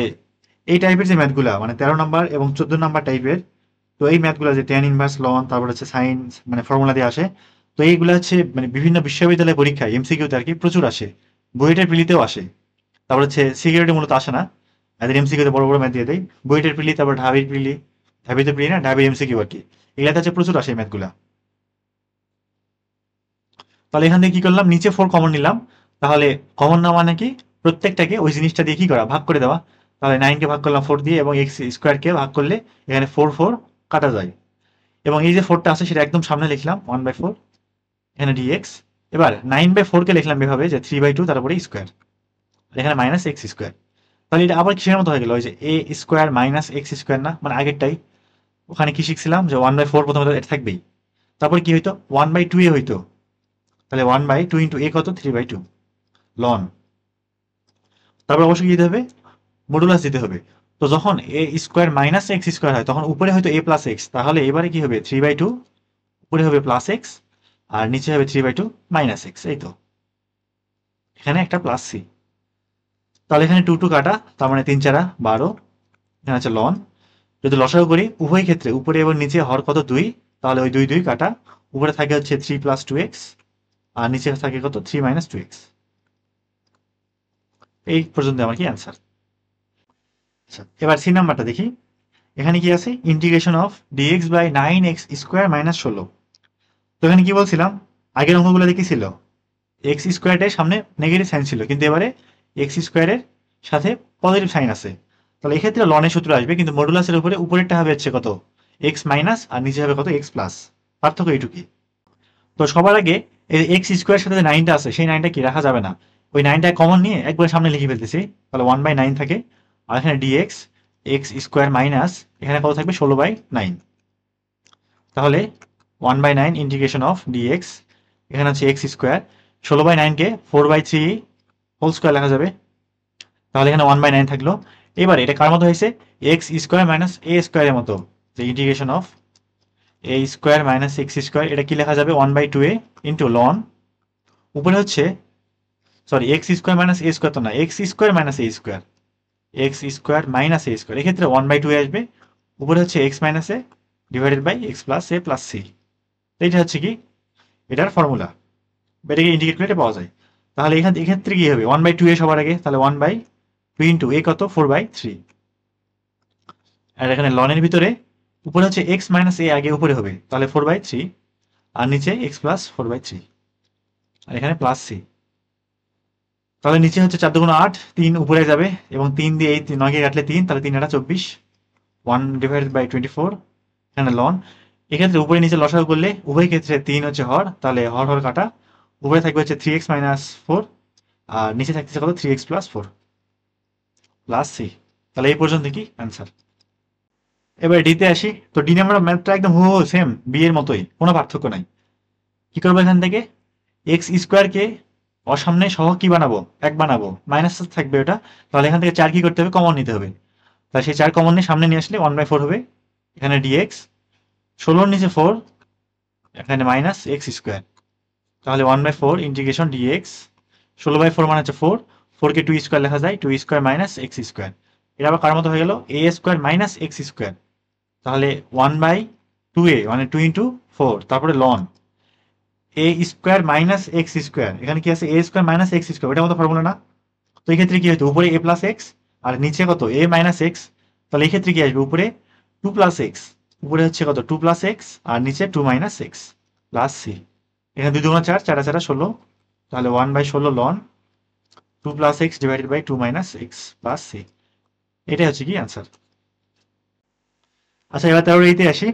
এই টাইপের যে ম্যাথগুলা মানে 13 নাম্বার এবং 14 নাম্বার টাইপের, তো এই ম্যাথগুলা যে tan ইনভার্স লন, তারপর হচ্ছে সাইন, মানে ফর্মুলা দিয়ে আসে, তো এইগুলা হচ্ছে মানে বিভিন্ন বিশ্ববিদ্যালয় পরীক্ষায় এমসিকিউতে আর কি প্রচুর আসে, বুয়েটের প্রিলিতেও আসে। তারপর হচ্ছে সিকিউরিটি মূলত আসে না, এদের এমসিকিউতে বড় বড় ম্যাথ দিয়ে দেয়, বুয়েটের প্রিলি, তারপর ঢাবির প্রিলি, ঢাবিতে প্রিলি না ঢাবির এমসিকিউ আর কি, এগুলাতে হচ্ছে প্রচুর আসে এই ম্যাথগুলা। তাহলে এখান থেকে কি করলাম, নিচে 4 কমন নিলাম। তাহলে কমন না মানে কি, প্রত্যেকটাকে ওই জিনিসটা দিয়ে কি করা, ভাগ করে দেওয়া। তাহলে 9 কে ভাগ করলাম 4 দিয়ে, এবং এক্স স্কোয়ার কে ভাগ করলে এখানে 4 4 কাটা যায়। এবং এই যে 4টা আছে সেটা একদম সামনে লিখলাম 1 বাই 4, এখানে ডিএক্স। এবার 9 বাই 4 কে লিখলাম এভাবে যে 3 বাই 2 তারপরে স্কোয়ার, এখানে মাইনাস এক্স স্কোয়ার। তাহলে এটা আবার কিসের মতো হয়ে গেল, ওই যে এ স্কোয়ার মাইনাস এক্স স্কোয়ার না, মানে আগেরটাই। ওখানে কি শিখছিলাম যে 1 বাই 4 প্রথমে এটা থাকবেই, তারপর কি হইতো 1 বাই 2 এ হইতো। তাহলে 1 বাই 2 ইন্টু এ কত 3 বাই 2 লন। তারপর অবশ্যই কি দিতে হবে, মডুলাস দিতে হবে। তো যখন এ স্কোয়ার মাইনাস এক্স স্কোয়ার হয় তখন উপরে হয়তো এ প্লাস এক্স, তাহলে এবারে কি হবে 3 বাই 2, উপরে হবে প্লাস এক্স, আর নিচে হবে 3 বাই 2 মাইনাস এক্স। এই তো এখানে একটা প্লাস সি। তাহলে এখানে 2 2 কাটা, তার মানে 3 4 12, এখানে আছে লন। যদি লসাগু করি উভয় ক্ষেত্রে উপরে এবং নিচে হর কত 2, তাহলে ওই 2 2 কাটা, উপরে থাকে হচ্ছে 3 প্লাস 2x, আর নিচে থাকে কত 3 মাইনাস 2x। এই পর্যন্ত আমার কি অ্যান্সার। আচ্ছা, এবার সি নাম্বারটা দেখি। এখানে কি আছে, integration of dx by 9x square minus 16। তো এখানে কি বলছিলাম, আগের অঙ্কগুলো দেখি ছিল এক্স স্কোয়ারের সামনে নেগেটিভ সাইন ছিল, কিন্তু এবারে এক্স স্কোয়ারের সাথে পজিটিভ সাইন আছে। তাহলে এক্ষেত্রে লনের সূত্র আসবে, কিন্তু মডুলাসের উপরে উপরেরটা হবে হচ্ছে কত এক্স মাইনাস, আর নিচে হবে কত এক্স প্লাস। পার্থক্য এইটুকুই। তো সবার আগে এই এক্স স্কোয়ারের সাথে যে 9টা আছে সেই 9টা কি রাখা যাবে না, ওই 9টা কমন নিয়ে একবার সামনে লিখে ফেলতেছি। তাহলে 1 বাই 9 থাকে, আর এখানে ডিএক্স এক্স স্কোয়ার মাইনাস, এখানে কত থাকবে 16 বাই 9। তাহলে 1 বাই 9 ইন্টিগ্রেশন অফ ডিএক্স, এখানে হচ্ছে এক্স স্কোয়ার, 16 বাই 9 কে 4 বাই 3 হোল স্কোয়ার লেখা যাবে। তাহলে এখানে 1 বাই 9 থাকলো। এবার এটা কার মতো হয়েছে, এক্স স্কোয়ার মাইনাস এ স্কোয়ারের মতো, যে integration of A square minus x square, এটা কি লেখা যাবে 1 বাই 2a ইন্টু লন, উপরে হচ্ছে sorry x square minus a square তো না, x square minus a square, x square minus a square, এক্ষেত্রে 1 বাই 2 আসবে, উপরে হচ্ছে x minus a divided by x plus a plus C. এইটা হচ্ছে কি এটার ফর্মুলা, এটাকে ইন্টিগ্রেট করে পাওয়া যায়। তাহলে এক্ষেত্রে কি হবে 1 বাই 2a সবার আগে, তাহলে 1 বাই 2 ইন্টু এ কত 4 বাই 3, আর এখানে লনের ভিতরে উপরে হচ্ছে এক্স মাইনাস এ আগে উপরে হবে, তাহলে 4 বাই 3, আর নিচে এক্স প্লাস 4 বাই 3, আর এখানে প্লাস সি। তাহলে নিচে হচ্ছে 4 2 8, 3 উপরে যাবে, এবং 3 দিয়ে এই 9 কে কাটলে 3, তাহলে 3 8 24, 1 ডিভাইডেড বাই 24, এখানে লন। এক্ষেত্রে উপরে নিচে লসাগু করলে উভয় ক্ষেত্রে 3 হচ্ছে হর, তাহলে হর হর কাটা, উপরে থাকবে হচ্ছে 3x - 4 আর নিচে থাকতেছে কত 3x + 4 প্লাস সি। তাহলে এই পর্যন্ত কি অ্যান্সার। এবার ডিতে আসি। তো ডি নাম্বার ম্যাথটা একদম হুবহু সেম বি এর মতোই, কোনো পার্থক্য নাই। কি করবো এখান থেকে এক্স স্কোয়ারকে অসামনে সহ কি বানাবো 1 বানাবো, মাইনাস থাকবে ওটা, তাহলে এখান থেকে 4 কি করতে হবে কমন নিতে হবে। তাহলে সেই 4 কমন নিয়ে সামনে নিয়ে আসলে 1/4 হবে, এখানে ডিএক্স 16 নিচে 4 এখানে মাইনাস এক্স স্কোয়ার, তাহলে 1/4 ইন্টিগ্রেশন ডিএক্স 16/4 মানে হচ্ছে 4, 4 কে 2 স্কোয়ার লেখা যায়, 2 স্কোয়ার মাইনাস এক্স স্কোয়ার। এটা আবার কার মতো হয়ে গেল এ স্কোয়ার মাইনাস এক্স স্কোয়ার, তাহলে 1/2a মানে 2 ইন্টু 4 তারপরে লন এ স্কোয়ার মাইনাস এক্স স্কোয়ার, এখানে কি আছে এ স্কোয়ার মাইনাস এক্স স্কোয়ার, ওটার মতো ফর্মুলা না। তো এই ক্ষেত্রে কি হতো উপরে এ প্লাস এক্স আর নিচে কত এ মাইনাস এক্স, তাহলে এই ক্ষেত্রে কি আসবে উপরে 2 প্লাস এক্স, উপরে হচ্ছে কত 2 প্লাস এক্স আর নিচে 2 মাইনাস এক্স প্লাস সি। এখানে 2 2 4 4 4 16, তাহলে 1/16 ln 2 plus x divided by 2 minus x plus C. এটাই হচ্ছে কি অ্যান্সার। আচ্ছা এবার 13 এইতে আসি।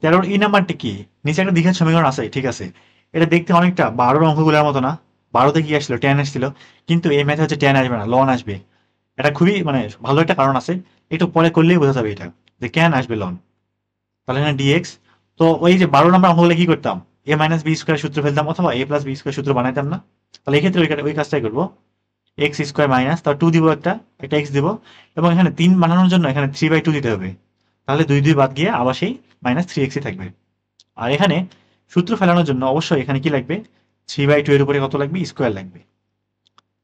13 ই নাম্বারটা কি, নিচে একটা দ্বিঘাত সমীকরণ আছে ঠিক আছে, এটা দেখতে অনেকটা 12 অঙ্কগুলোর মতো না, 12তে কি আসছিল ট্যান আসছিল, কিন্তু এই ম্যাথে হচ্ছে ট্যান আসবে না লন আসবে। এটা খুবই মানে ভালো একটা কারণ আছে, একটু পরে করলেই বোঝা যাবে এটা যে কেন আসবে লন। তাহলে এখানে ডিএক্স, তো ওই যে 12 নম্বর অঙ্কগুলো কি করতাম এ মাইনাস বি স্কোয়ার সূত্র ফেলতাম অথবা এ প্লাস বি স্কোয়ার সূত্র বানাইতাম না, তাহলে এই ক্ষেত্রে ওই কাজটাই করবো, এক্স স্কোয়ার মাইনাস তার 2 দিব, একটা এক্স দিব, এবং এখানে 3 বানানোর জন্য এখানে 3/2 দিতে হবে, তাহলে 2 2 বাদ গিয়ে আবার সেই মাইনাস 3x থাকবে। আর এখানে সূত্র ফেলানোর জন্য অবশ্যই এখানে কি লাগবে 3/2 এর উপরে কত লাগবে স্কোয়ার লাগবে,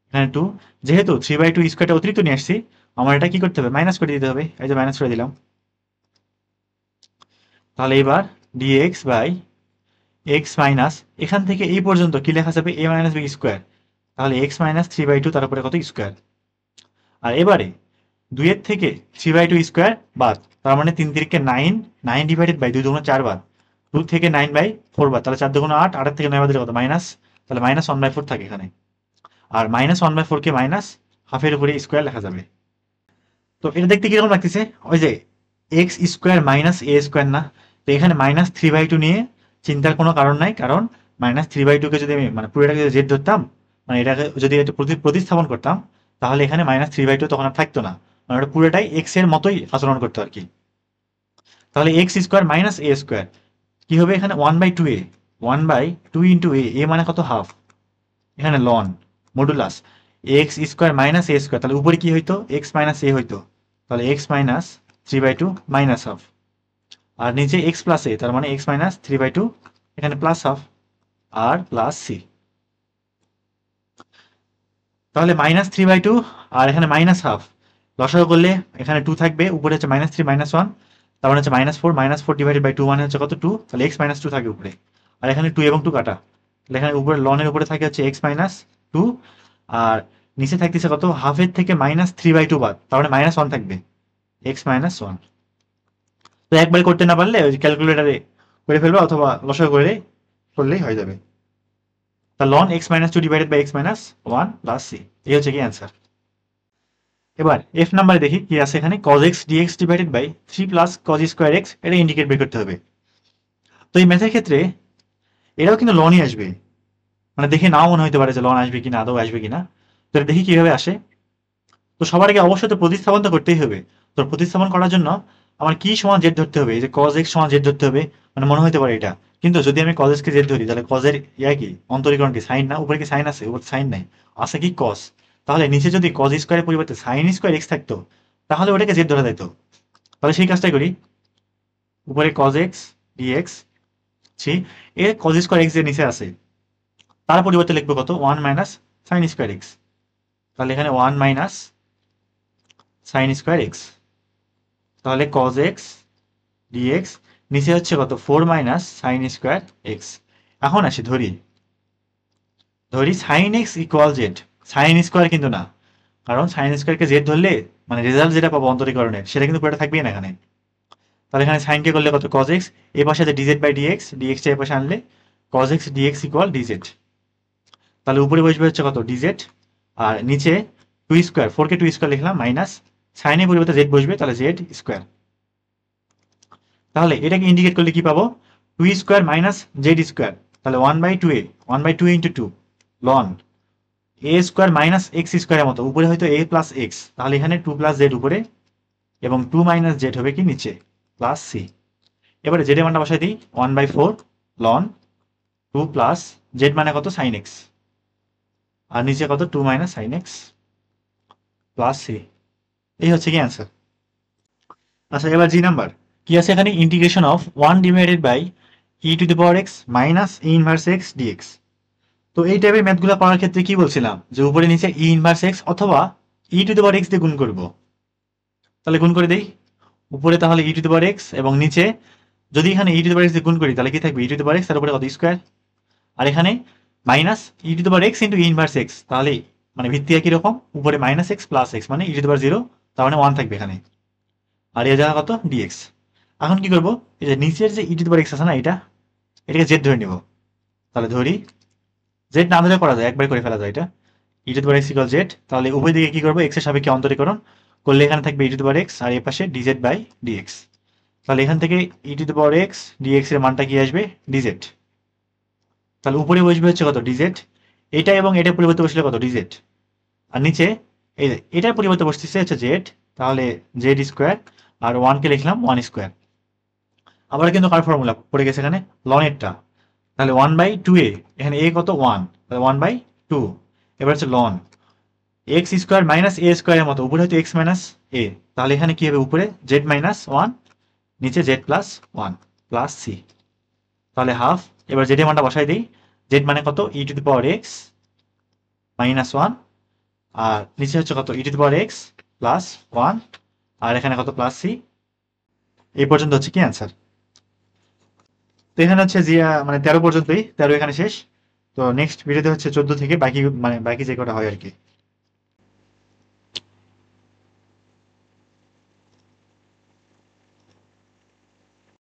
এখানে 2, যেহেতু 3/2 স্কোয়ারটা অতিরিক্ত নিয়ে আসছি আমার এটা কি করতে হবে মাইনাস করে দিতে হবে, এই যে মাইনাস করে দিলাম। তাহলে এবার dx বাই x মাইনাস এখান থেকে এই পর্যন্ত কি লেখা যাবে a মাইনাস বি স্কোয়ার, তাহলে x মাইনাস 3/2 তার উপরে কত স্কোয়ার। আর এবারে 2 এর থেকে 3/2 স্কোয়ার বাদ, তার মানে 3 3 কে 9, 9 ডিভাইডেড বাই 2 2 4 বাদ, 2 থেকে 9/4 বাদ, তাহলে 4 2 8, 8 থেকে 9 বাদ দিলে কত মাইনাস, তাহলে মাইনাস 1/4 থাকে এখানে। আর মাইনাস 1/4 কে মাইনাস হাফের উপরে স্কোয়ার লেখা যাবে। তো এটা দেখতে কিরকম লাগতেছে ওই যে x square minus a square না, তো এখানে মাইনাস 3/2 নিয়ে চিন্তার কোনো কারণ নাই, কারণ মাইনাস 3/2 কে যদি আমি মানে পুরোটাকে জেড ধরতাম, মানে এটাকে যদি একটু প্রতিস্থাপন করতাম তাহলে এখানে মাইনাস 3/2 তখন আর থাকতো না, মানে ওটা পুরোটাই এক্স এর মতোই আচরণ করতো আর কি। তাহলে x square minus a square কি হবে এখানে 1/2a, 1/2 ইন্টু এ মানে কত হাফ, এখানে ln modulus x square minus a square, তাহলে উপরে কি হইতো এক্স মাইনাস এ হইতো, তাহলে এক্স মাইনাস 3/2 মাইনাস হাফ, আর নিচে এক্স প্লাস এ তার মানে এক্স মাইনাস 3/2 এখানে প্লাস হাফ আর প্লাস সি। তাহলে -3/2 আর এখানে -হাফ লসাগু করলে এখানে 2 থাকবে, উপরে হচ্ছে -3 -1, তার মানে হচ্ছে -4, -4 ডিভাইডেড বাই 2 মানে হচ্ছে কত 2, তাহলে x -2 থাকে উপরে, আর এখানে 2 এবং 2 কাটা, তাহলে এখানে উপরে লনের উপরে থাকে হচ্ছে x -2 আর নিচে থাকতেছে কত হাফের থেকে -3/2 বাদ, তার মানে -1 থাকবে x -1। তো একবার করতে না পারলে ওই ক্যালকুলেটরে করে ফেলবে অথবা লসাগু করে করলেই হয়ে যাবে। তা ln x -2 divided by x -1 plus c, এই হচ্ছে কি অ্যান্সার। এবার এফ নাম্বারে দেখি কি আছে এখানে cos x dx divided by 3 plus cos square x, এটা ইন্ডিকেট বের করতে হবে। তো এই ম্যাথের ক্ষেত্রে এটাও কিন্তু লনই আসবে, মানে দেখে নাও মনে হতে পারে যে লন আসবে কিনা আদৌ আসবে কিনা, তো দেখি কিভাবে আসে। তো সবার আগে অবশ্যই তো প্রতিস্থাপন তো করতেই হবে, তো প্রতিস্থাপন করার জন্য আমার কি সমান জেড ধরতে হবে, এই যে cos x সমান জেড ধরতে হবে, মানে মনে হতে পারে এটা, কিন্তু যদি আমি cos x কে জেড ধরি তাহলে cos এর ইয়া কি অন্তরীকরণ কি সাইন না, উপরে কি সাইন আছে, উপরে সাইন নাই, আছে কি cos, তাহলে নিচে যদি cos স্কোয়ারের পরিবর্তে সাইন স্কোয়ার x থাকতো তাহলে ওটাকে জেড ধরা যেত। তাহলে সেই কাজটাই করি, উপরে cos x dx ছি এ cos স্কোয়ার x যে নিচে আছে তার পরিবর্তে লিখবো কত 1 মাইনাস সাইন স্কোয়ার x, তাহলে এখানে 1 মাইনাস সাইন স্কোয়ার x, তাহলে cos x dx নিচে হচ্ছে কত 4 মাইনাস সাইন স্কোয়ার x। এখন আসি ধরি sine x equal z, sine square কিন্তু না, কারণ সাইন স্কোয়ারকে জেড ধরলে মানে রেজাল্ট যেটা পাবো অন্তরীকরণের সেটা কিন্তু পুরোটা থাকবেই না এখানে। তাহলে এখানে সাইনকে করলে কত cos x, এই পাশে আছে dz বাই dx, dx টা এই পাশে আনলে cos x dx equal dz, তাহলে উপরে বসবে হচ্ছে কত dz আর নিচে 2 স্কোয়ার, 4 কে 2 স্কোয়ার লিখলাম মাইনাস সাইনের পরিবর্তে জেড বসবে তাহলে জেড স্কোয়ার। তাহলে এটাকে ইন্ডিকেট করলে কি পাবো, 2 স্কোয়ার মাইনাস জেড স্কোয়ার, তাহলে 1/2a ইন্টু 2 লন এ স্কোয়ার মাইনাস এক্স স্কোয়ারের মতো, উপরে হয়তো a প্লাস এক্স, তাহলে এখানে 2 প্লাস জেড উপরে এবং 2 মাইনাস জেড হবে কি নিচে প্লাস সি। এবারে জেড এর মানটা বসাই দিই 1/4 লন 2 প্লাস জেড মানে কত সাইন এক্স, আর নিচে কত 2 minus sine x plus C. এই হচ্ছে কি অ্যান্সার। আচ্ছা এবার জি নাম্বার কি আছে এখানে, integration of 1 divided by e to the power x minus e inverse x dx. তো এই টাইপের ম্যাথগুলো পাওয়ার ক্ষেত্রে কি বলছিলাম, যে উপরে নিচে ই ইনভার্স এক্স অথবা e to the power x দিয়ে গুণ করব। তাহলে গুণ করে দেই, উপরে তাহলে e to the power x এবং নিচে যদি এখানে ই টু দি পাওয়ার এক্স দিয়ে গুণ করি তাহলে কি থাকবে, ই টু দি পাওয়ার এক্স তার উপরে কত স্কোয়ার, আর এখানে minus E to the power x into E inverse x, তাহলে মানে ভিত্তি একই রকম, উপরে মাইনাস এক্স প্লাস এক্স মানে ই টু দি পাওয়ার 0, তার মানে 1 থাকবে এখানে, আর এর জায়গা কত ডিএক্স। এখন কি করব, এই যে নিচের যে ই টু দি পাওয়ার এক্স আছে না, এটাকে জেড ধরে নিব। তাহলে ধরি জেড না ধরে করা যায়, একবার করে ফেলা যায় এটা, e to the power x equal z. তাহলে উভয় দিকে কি করবো, এক্স এর সাপেক্ষে অন্তরীকরণ করলে এখানে থাকবে ই টু দি পাওয়ার এক্স আর এর পাশে ডিজেড বাই ডিএক্স। তাহলে এখান থেকে e to the power x dx এর মানটা কি আসবে ডিজেড। তাহলে উপরে বসবে হচ্ছে কত ডিজেড, এটা এবং এটার পরিবর্তে বসলে কত ডিজেড, আর নিচে এই এটার পরিবর্তে বসতেছে হচ্ছে জেড, তাহলে জেড স্কোয়ার আর 1 কে লিখলাম 1 স্কোয়ার। আবার কিন্তু কার ফর্মুলা পড়ে গেছে এখানে লনেরটা, তাহলে 1/2a, এখানে a কত 1, তাহলে 1/2। এবার হচ্ছে লন এক্স স্কোয়ার মাইনাস এ স্কোয়ারের মতো, উপরে হয়তো এক্স মাইনাস এ, তাহলে এখানে কি হবে উপরে জেড মাইনাস 1 নিচে জেড প্লাস 1 প্লাস সি, তাহলে হাফ। এবার জেড এর মানটা বসাই দিই, জেড মানে কত e to the power x minus 1, আর নিচে হচ্ছে কত e to the power x plus 1, আর এখানে কত প্লাস সি। এই পর্যন্ত হচ্ছে কি অ্যান্সার। তো এখানে হচ্ছে যে মানে 13 পর্যন্তই, 13 এখানে শেষ। তো নেক্সট ভিডিওতে হচ্ছে 14 থেকে বাকি মানে বাকি যে কটা হয় আর কি।